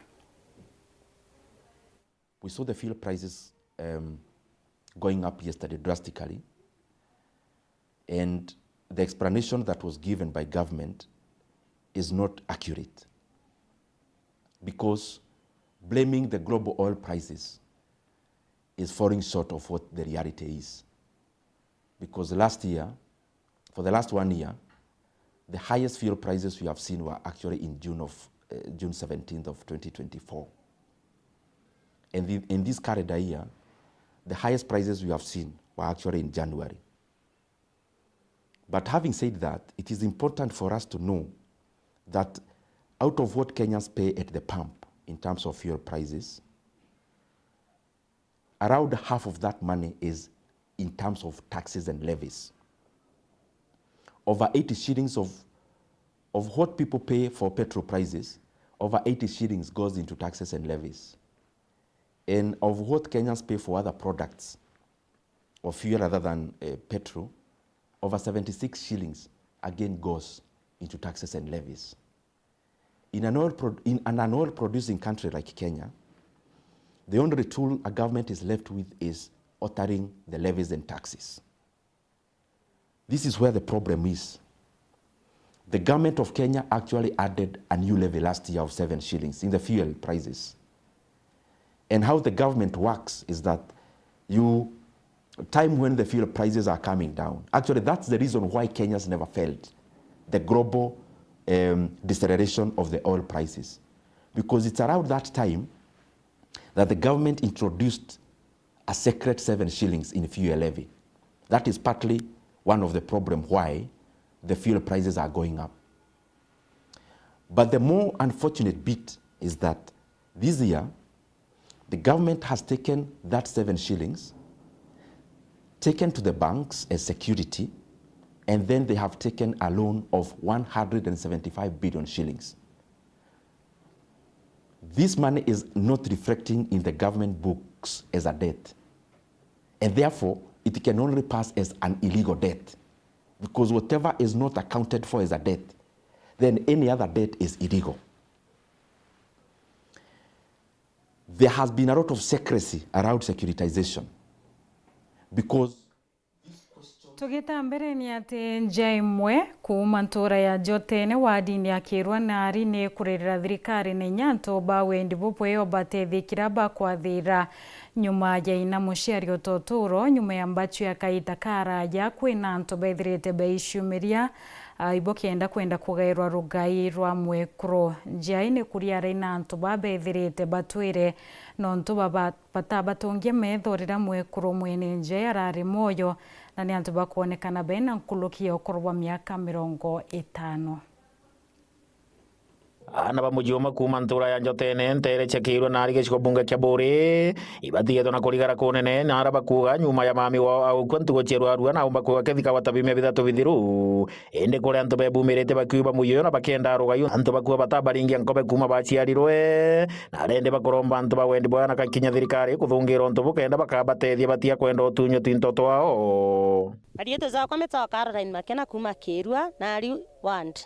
We saw the fuel prices going up yesterday drastically, and the explanation that was given by government is not accurate, because blaming the global oil prices is falling short of what the reality is. Because last year, for the last 1 year, the highest fuel prices we have seen were actually in June 17th of 2024. And in this calendar year, the highest prices we have seen were actually in January. But having said that, it is important for us to know that out of what Kenyans pay at the pump in terms of fuel prices, around half of that money is in terms of taxes and levies. Over 80 shillings of what people pay for petrol prices, over 80 shillings goes into taxes and levies. And of what Kenyans pay for other products or fuel other than petrol, over 76 shillings again goes into taxes and levies. In an oil-producing country like Kenya, the only tool a government is left with is altering the levies and taxes. This is where the problem is. The government of Kenya actually added a new levy last year of 7 shillings in the fuel prices. And how the government works is that time when the fuel prices are coming down, actually that's the reason why Kenyans never felt the global deceleration of the oil prices. Because it's around that time that the government introduced a secret 7 shillings in fuel levy. That is partly one of the problems why the fuel prices are going up. But the more unfortunate bit is that this year, the government has taken that 7 shillings, taken to the banks as security, and then they have taken a loan of 175 billion shillings. This money is not reflecting in the government books as a debt. And therefore, it can only pass as an illegal debt. Because whatever is not accounted for as a debt, then any other debt is illegal. There has been a lot of secrecy around securitization. Because tugita mbere ni ati njaimwe kuma ntura ya Jotene wa dini ya Kirwa na ari ni kurira thirikari ni nyanto ba wendi bupwe batethikira ba kwathira nyuma ya ina muciari utoturo nyuma ya mbachu ya kaita kara ya kwina nto bethirite beishumiria ibo kenda kwenda kugairwa rugai rwa mwekro njiaine kuria reina antu babethirite batwire nontu batabatongia methorera mwekro mwene nje arari moyo na ni antu bakuonekana bena nkulukia okorwa miaka 50. Ana bamujuma kuma ntura ya njotene ntere chekirwa nari giciko bunge kya bore ibatiye tona kurigara kunene nara bakuga nyuma ya mami wa au kwantu gocherwa arua na umbakuga kethika watabime bithatu bithiru ende kore antu bebumirite bakiuba muyo na bakenda rugayo antu bakuga batabaringia nkobe kuma baciarirwe na rende bakoromba antu bawendi bwana kankinya thirikari kuthungira ontu bukenda bakabatethia batia kwenda utunyo tintoto wao arieto za kwa meta Caroline Makena kuma Kirwa na ari wand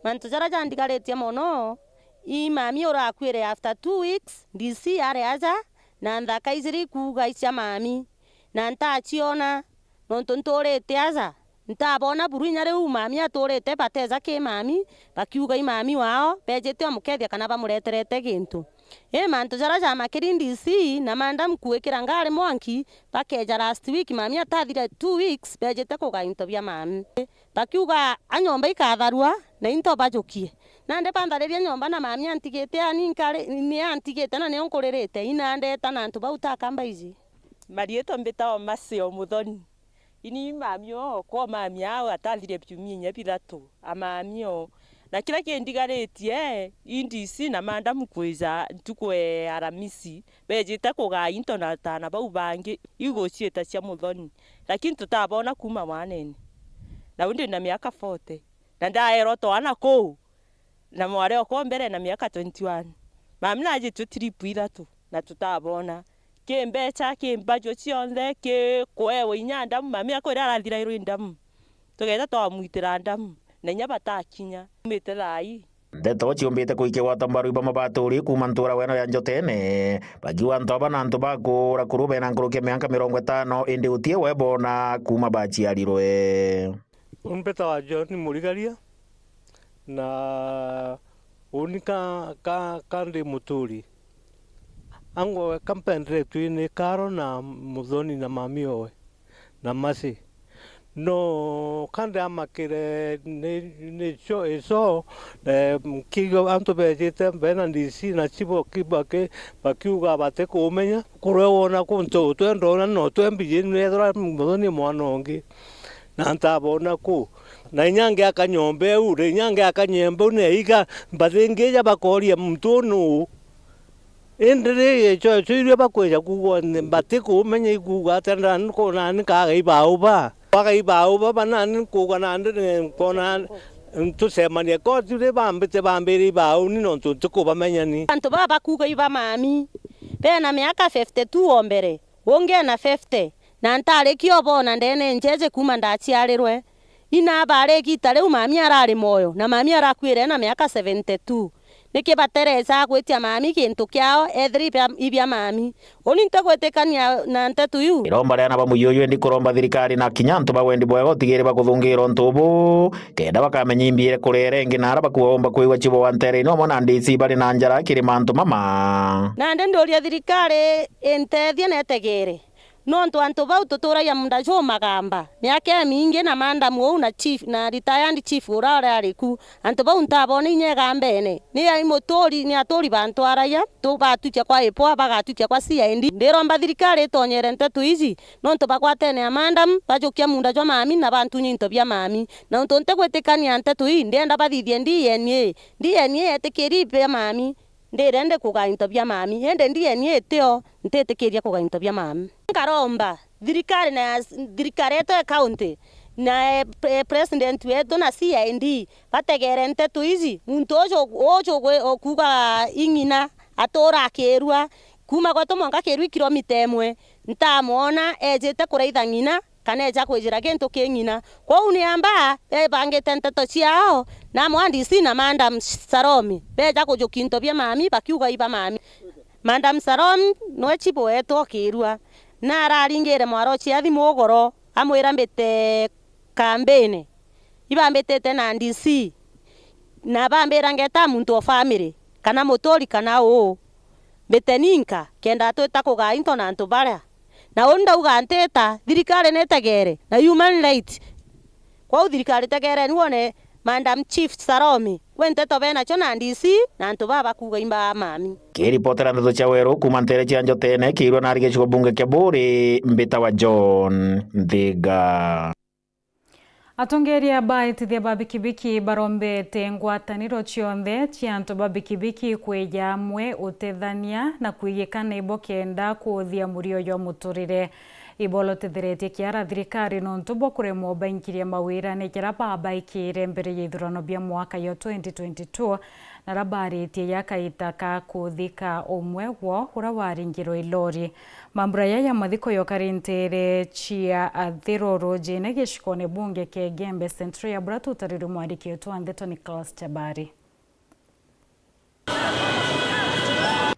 mantu jara jandigaretie mono I mami orakwire after 2 weeks DC are aja na ndaka iziri kuga cia mami na ntachiona nontu ntorete aja ntabona burunya riu mami atorete bateza ke mami bakiuga I mami wao bejete omukethia kana bamureterete gintu mantu jara jama kiri DC na madam kuwekira ngare mwanki bakeja last week mami atathire 2 weeks bejete kuga into bia mami bakiuga anyomba ikatharua na into bajokie nande pandariria nyomba na mami antigete aninkare ni antigete na nionkorerete inandeta na antu bauta kamba izi marieto mbeta o masio muthoni ini mami o kwa mami ao atathire byuminya bithatu amami o na kila kindigaretie indisi na madam kwiza ntukwe aramisi bejete kuga into na tana bau bangi igocieta cia muthoni lakini tutabona kuma mwanene na undi na miaka 40 na ndaero twana ko na mware okwo mbere na miaka 21 mami naje trip ithatu na tutabona kimbecha kimbajo cionthe ki kwewe inyanda mami akwira arathira irwindamu tugeta twamwitira ndamu na nya batakinya mite thai ndeto ciumbite kuikia watambaru iba mabaturi kuma ntura weno ya njotene bagiwa ntoba na ntu bakura kurube na nkuruke miaka 50 indi utie webona kuma baciarirwe umpeta wa John Murigaria na unika kandi muturi ango kampendre tuine karo na muthoni na mami owe na masi no kandi amakire ne cho eso kigo anto bejete bena DC na chibo kibake bakiuga bate kumenya kurewona kunto twendona no twembije nedra muthoni mwanongi na ntabona ku na inyange akanyombe ure inyange akanyembe neiga bathengeja bakoria mtunu endere cho chire bakweja kuwa batiku menye kuga tandan ko nan ka gai bauba banan kuga nan ko nan tu semania ko jure bambete bamberi bau ni non tu ko bamenya ni anto baba kuga iba mami pena miaka 52 ombere wonge na 50 na ntare kiobona ndene njeje kuma ndachiarirwe ina bare gitare mami arari moyo na mami arakwire na miaka 72 niki batereza gwetia mami kintu kiao ethri ibia mami oni ntagwetekania na ntetu yu iromba rena bamuyoyo ndi kuromba thirikari na kinyantu bawendi bwego tigire bakuthungira ntubu kenda bakamenyimbire kurere ngina bakuomba kuigwa chibo wantere no mona ndisi bari na njara kiri mantu mama na ndoria thirikari entethia netegere nontu antu bau tutura ya munda jo magamba miaka mingi na mandamu na chief na retired chief urara ariku antu bau ntabona inyega mbene ni ai motori ni atori bantu araya to batucha kwa epo bagatucha kwa CID ndiromba thirikari tonyere ntetu ici nontu bakwatene amandam bajokia munda jo mami na bantu nyinto bia mami na nontu ntegwetekania ntetu ii ndenda bathithie DNA etikiri bia mami ndirende kugainto bia mami hende DNA etio ntetekeria kugainto bia mami nkaromba thirikari eto county na president wetu na CID bategere ntetu ici muntu ojo okuga ingina atora kerua kuma gwetu monga kerui kilomita 1 ntamona ejete kuraitha ngina kana eja kwijira kintu kingina kwa uniamba bangete nteto ciao na mwandisi na Madam Saromi beja kujukinto bia mami bakiuga iba mami Madam Saromi no chibo eto kirua na araringire mwaro cia thimu ogoro amwira mbete kambene iba mbetete na DC na bambira ngeta muntu of family kana motori kana o beteninka kenda twita kuga into na ntu baria na onda uganteta thirikari netegere na human rights kwa thirikari tegere niwone Madam Chief Saromi wente tobena chona ndisi na antu baba kuga imba mami kiripotera ndeto cha Weru kuma ntere cha Njotene kirwa na arige chiko bunge kya Buri mbita wa John Thiga. Atongeria baitithia babikibiki barombete ngwataniro cionthe cianto babikibiki kweja amwe utethania na kwigikana ibo kenda kuthia murio yo muturire ibolo tetheretie kiara thirikari nontu bo kuremwo bainkiria mawira ni kira babaikire mbere ya ithurano bia mwaka yo 2022 na rabaritie yakaita ka kuthika umwe wo ura waringiro ilori mambura ya mathiko yo karintere chia athiroro jene gishikone bunge ke Gembe Central ya bratu tariru mwariki yetu Andeto Nicholas Chabari.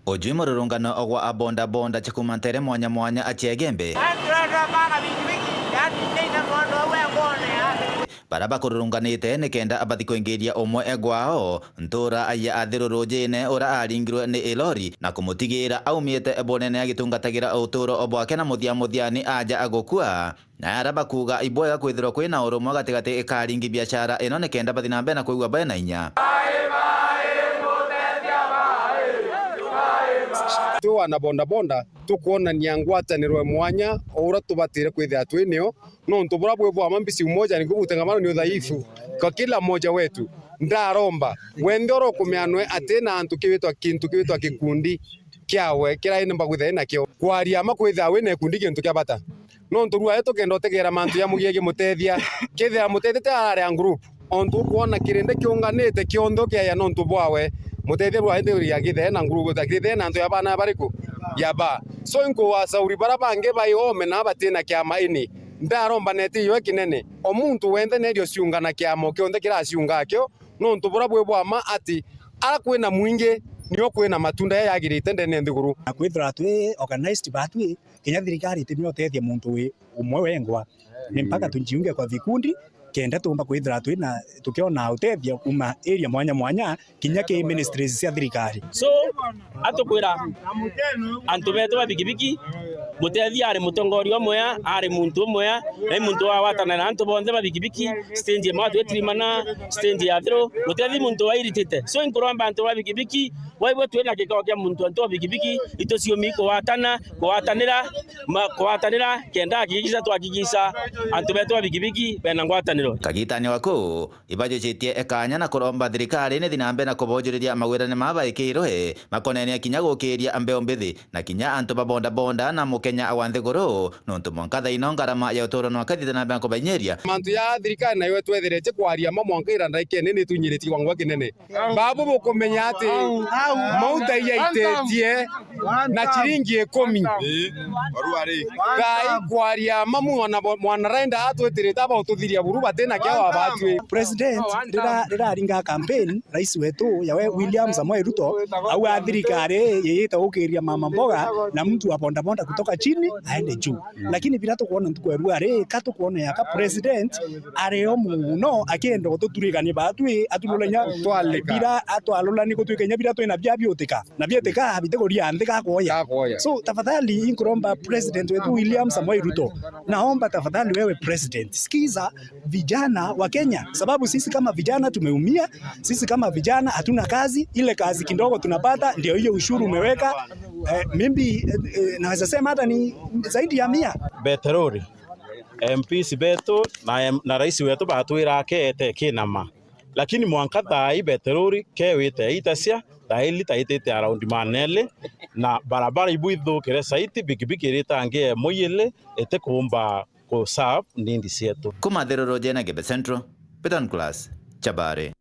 Ojimo rurungano ogwa abonda bonda chikumantere mwanya mwanya achie Gembe baraba kururunganite nikenda abathiko ingiria umwe egwao ntura aya athiruru jene ura aringirwe ni ilori na kumutigira aumiete ebonene agitungatagira uturo obwake na muthiani aja agokua na araba kuga ibwega kwithirwo kwina urumwe gatigati ikaringi biashara ino nikenda bathina mbere na kuigwa bena inya tu wana bonda bonda tukuonania ngwatanirwe mwanya ora tubatire kwithia twinio no ntubura bwe bwa mambisi umoja ni kubutengamano ni udhaifu kwa kila mmoja wetu ndaromba wendoro kumianwe atena antu kiwitwa kintu kiwitwa kikundi kiawe kira ine mbagwitha ina kio kwaria makwitha wene kundi kintu kiabata no nturua eto kendo tegera mantu ya mugiye mutethia kithia mutethite ara group ontu kuona kirinde kiunganite kiondo kia no ntubwawe mutethia rwa ende ya githe na group takithe na ntu ya bana bariku yaba so inko wasauri barabange bayome na batina kiama ini ndaromba neti yo kinene omuntu wende nerio ciungana kiamo kionde kira ciunga kyo no ntubura bwe bwama ati ara kwina mwinge niyo kwina matunda yagirite ndene nthiguru akwithira twi organized batwi kinya thirikari timyo tethia muntu we umwe wengwa ni mpaka tunjiunge kwa vikundi kenda tumba kwithira twi na tukiona utethia kuma area mwanya mwanya kinya ke ministries cia thirikari so atukwira antu betu babikibiki mutethia ari mutongoria omwe ari muntu omwe na muntu wa watana na antu bonde babikibiki stage ma twetrimana stage ya thro mutethi muntu wa iritite so inkuromba antu babikibiki waibo twena kikao kya muntu antu babikibiki itocio miko kuatanira kenda akigiza twakigiza antu betu babikibiki bena ngwataniro kagitani wako ibajejetie ekanya na kuromba thirikari ni thinambe na kubonjuriria magwirane mabaikirwe makonene kinya gukiria ambeo mbithi na kinya antu babonda bonda na mukenya awanthiguru nontu mwankatha ino ngarama ya utoro no kathite na banko banyeria mantu ya thirikari nayo twetherete kwaria mwanka iranda ikene ni tunyiriti kwangwa kinene babu bukumenya ati mauta yaitetie na chiringi 10 gai kwaria mamu mwana raenda atweterete aba ututhiria buru batena kya wabatwe president rira ringa campaign rais wetu yawe William Samoei Ruto au athirikari yeita ukiria mama mboga na mtu wa bonda bonda kutoka chini aende juu lakini bila tukuona ntukweru ari katukuona yaka president areo muno akienda gututurigani batwi atululenya twale bila atwalulani gutwikenya bila twina bya biotika na biotika habitegoria andika koya so tafadhali inkuromba president wetu William Samoei Ruto naomba tafadhali wewe president sikiza vijana wa Kenya sababu sisi kama vijana tumeumia sisi kama vijana hatuna kazi ile kazi kidogo tunapata ndio hiyo ushuru umeweka mimi naweza sema hata ni zaidi ya 100 beterori MPs betu na rais wetu batwira akete kinama lakini mwanka thai beterori kewite itasia daili taitete around manele na barabara ibuitho kire site bikibiki ritange moyele ete kumba ko sap ndindi sietu kumathiroro jena Gembe Central Peton Class Chabare.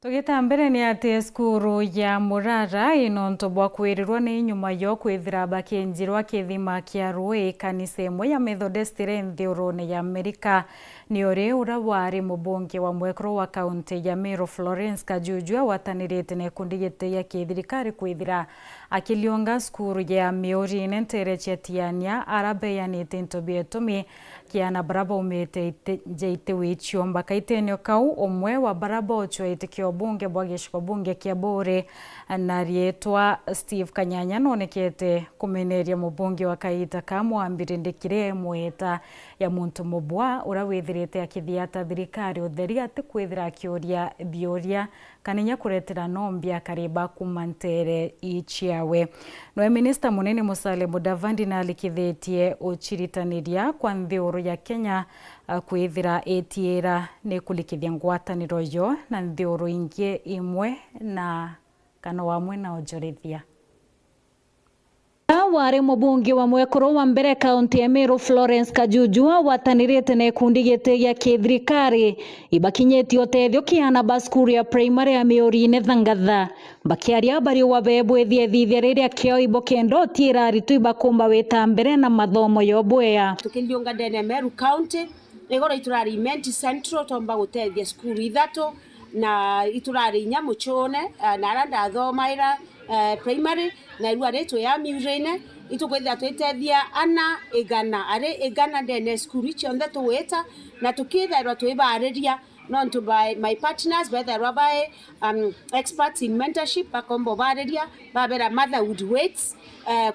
Tugita mbere ni ati skuru ya Murara inonto bwa kwirirwa ni nyuma yo kwithira bakinjirwa kithima kia Rui kanisa imwe ya Methodist nthurune ya Amerika ni uri ura wari mubunge wa mwekro wa kaunti ya Meru Florence Kajuju watanirite ne kundigite ya kithirikari kwithira akilionga skuru ya Miori nentere chetiania arabe ya nitinto bietumi kiana baraba umete jeite wichio mbaka itenio kau omwe wa baraba ochwe kio bunge bwageshiko bunge kia Bore na rietwa Steve Kanyanya nonekete kumeneria mubunge wa Kaita kamwambirindikire mweta ya muntu mubwa urawithirite akithiata thirikari utheri ati kwithira akioria bioria kanenya kuretera nombia kariba kumantere ichiawe. No Minister munene Musalia Mudavadi na alikithitie uchiritaniria kwa nthioru ya Kenya kwithira etiera ni kulikithia ngwataniro yo na nthioru ingi imwe na kana wamwe na ojorithia. Wari mubungi wa mwekoro wa mbere kaunti ya Meru Florence Kajujua watanirite na ikundi gite gya kithirikari ibakinyeti otethio kiana baskuru ya primary ya Miori-ine Thangatha bakiaria bari wabebwe thithia riria kio ibokendo tira ritu ibakumba wita mbere na mathomo yobwea tukiliunga ndene Meru County igoro iturari Menti Central tomba gutethia skuru ithatu na iturari nyamuchone na aranda athomaira primary na irua retu ya Miuri-ine itukwithia twitethia ana igana ari igana ndene skuru ichionthe tuwita na tukithairwa twibariria no to by my partners whether by experts in mentorship bakombo bariria babera motherhood weights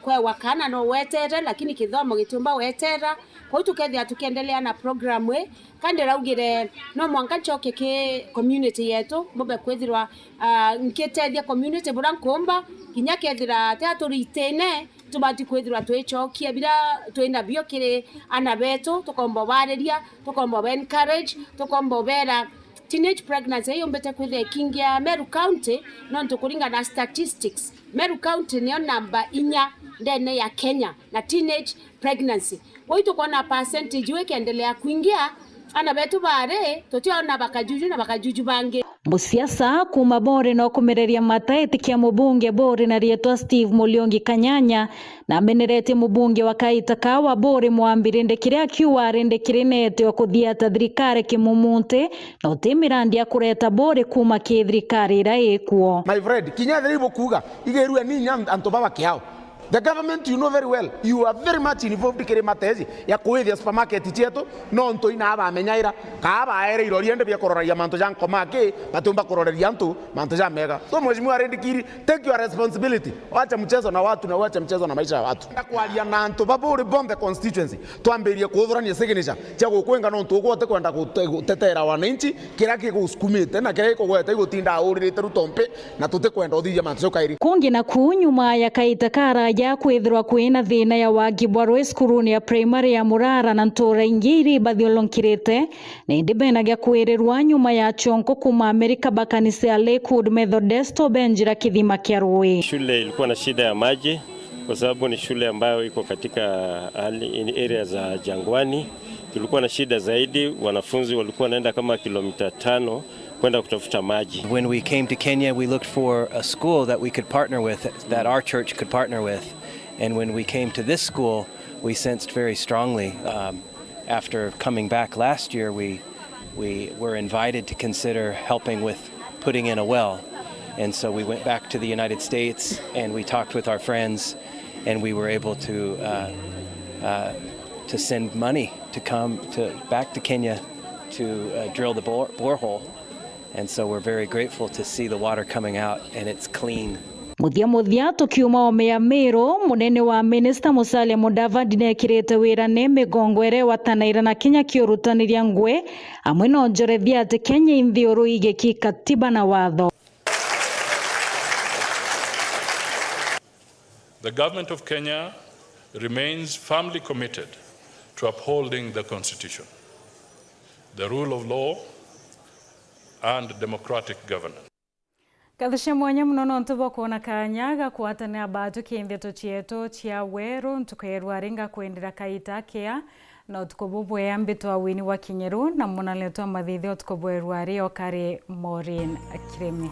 kwa wakana no wetere lakini kithomo gitumba wetera kwa tukethia tukiendelea na program we kandi raugire no mwanka choke ke community yetu bobe kwithirwa nkitethia community burankomba kinya kethira teaturitene tubati kwithirwa twechokia bila twenda bio kire ana betu tukombo bariria tukombo encourage tukombo bera teenage pregnancy hiyo mbete kwithia kingia Meru County no tukuringa na statistics Meru County ni namba 4 ndene ya Kenya na teenage pregnancy wito kwa percentage we kiendelea kuingia ana betu bare totiona bakajuju bange musiasa kuma Bore no kumereria mataeti kia mubunge Bore na rietwa Steve Muliongi Kanyanya na menerete mubunge wa Kaita kawa Bore mwambirinde kiria akiwa arendekire nete wa kuthiata thirikari kimumunte na utimirandi akureta Bore kuma ki thirikari ira ikuo. My friend kinya thiribo kuga igerua ni anto baba kiao. The government, you know very well, you are very much involved in matezi ya kuithia supermarket chetu no nto ina aba menyaira ka aba ere iroriende bya kororaria manto jan komake batumba kororaria nto manto jan mega so mheshimiwa arendikiri take your responsibility wacha mchezo na watu na wacha mchezo na maisha ya watu kwalia na nto baburi bombe constituency twambirie kuthurania signature cha gukwenga no nto gwote kwenda gutetera wananchi kira kigusukumite na kira igwete gutinda auririte rutompe na tute kwenda uthia manto kairi kungi na kunyuma ya Kaita kara ya kwithirwa kwina thina ya wagi bwa skuruni ya primary ya Murara na ntora ingiri bathiolonkirite na indibenagia kwirirwa nyuma ya chonko kuma Amerika bakanisa ya Lakewood Methodist Benjira kithima kia Rui. Shule ilikuwa na shida ya maji kwa sababu ni shule ambayo iko katika area za jangwani. Tulikuwa na shida zaidi, wanafunzi walikuwa wanaenda kama kilomita 5 kwenda kutafuta maji. When we came to Kenya, we looked for a school that we could partner with, that our church could partner with. And when we came to this school, we sensed very strongly, after coming back last year, we were invited to consider helping with putting in a well. And so we went back to the United States and we talked with our friends and we were able to send money to come back to Kenya to drill the borehole. And so we're very grateful to see the water coming out and it's clean. Muthia tukiuma omea Meru munene wa Minister Musalia Mudavadi nekirete wira ne migongo ere watanaira na Kenya kiurutaniria ngwe amwe no njorethia ati Kenya inthiuru igeki katiba na watho. The government of Kenya remains firmly committed to upholding the Constitution, the rule of law and democratic governance. Kathisha mwanya mnono ntubo kuona kanyaga kuatane abatu kiendeto chieto chia weru ntukayeru aringa kuendera Kaita kia na utukobubwe ya mbito wa wini wa Kinyeru na muna leto wa madhidhi utukobwe ruari okari Maureen Kiremi.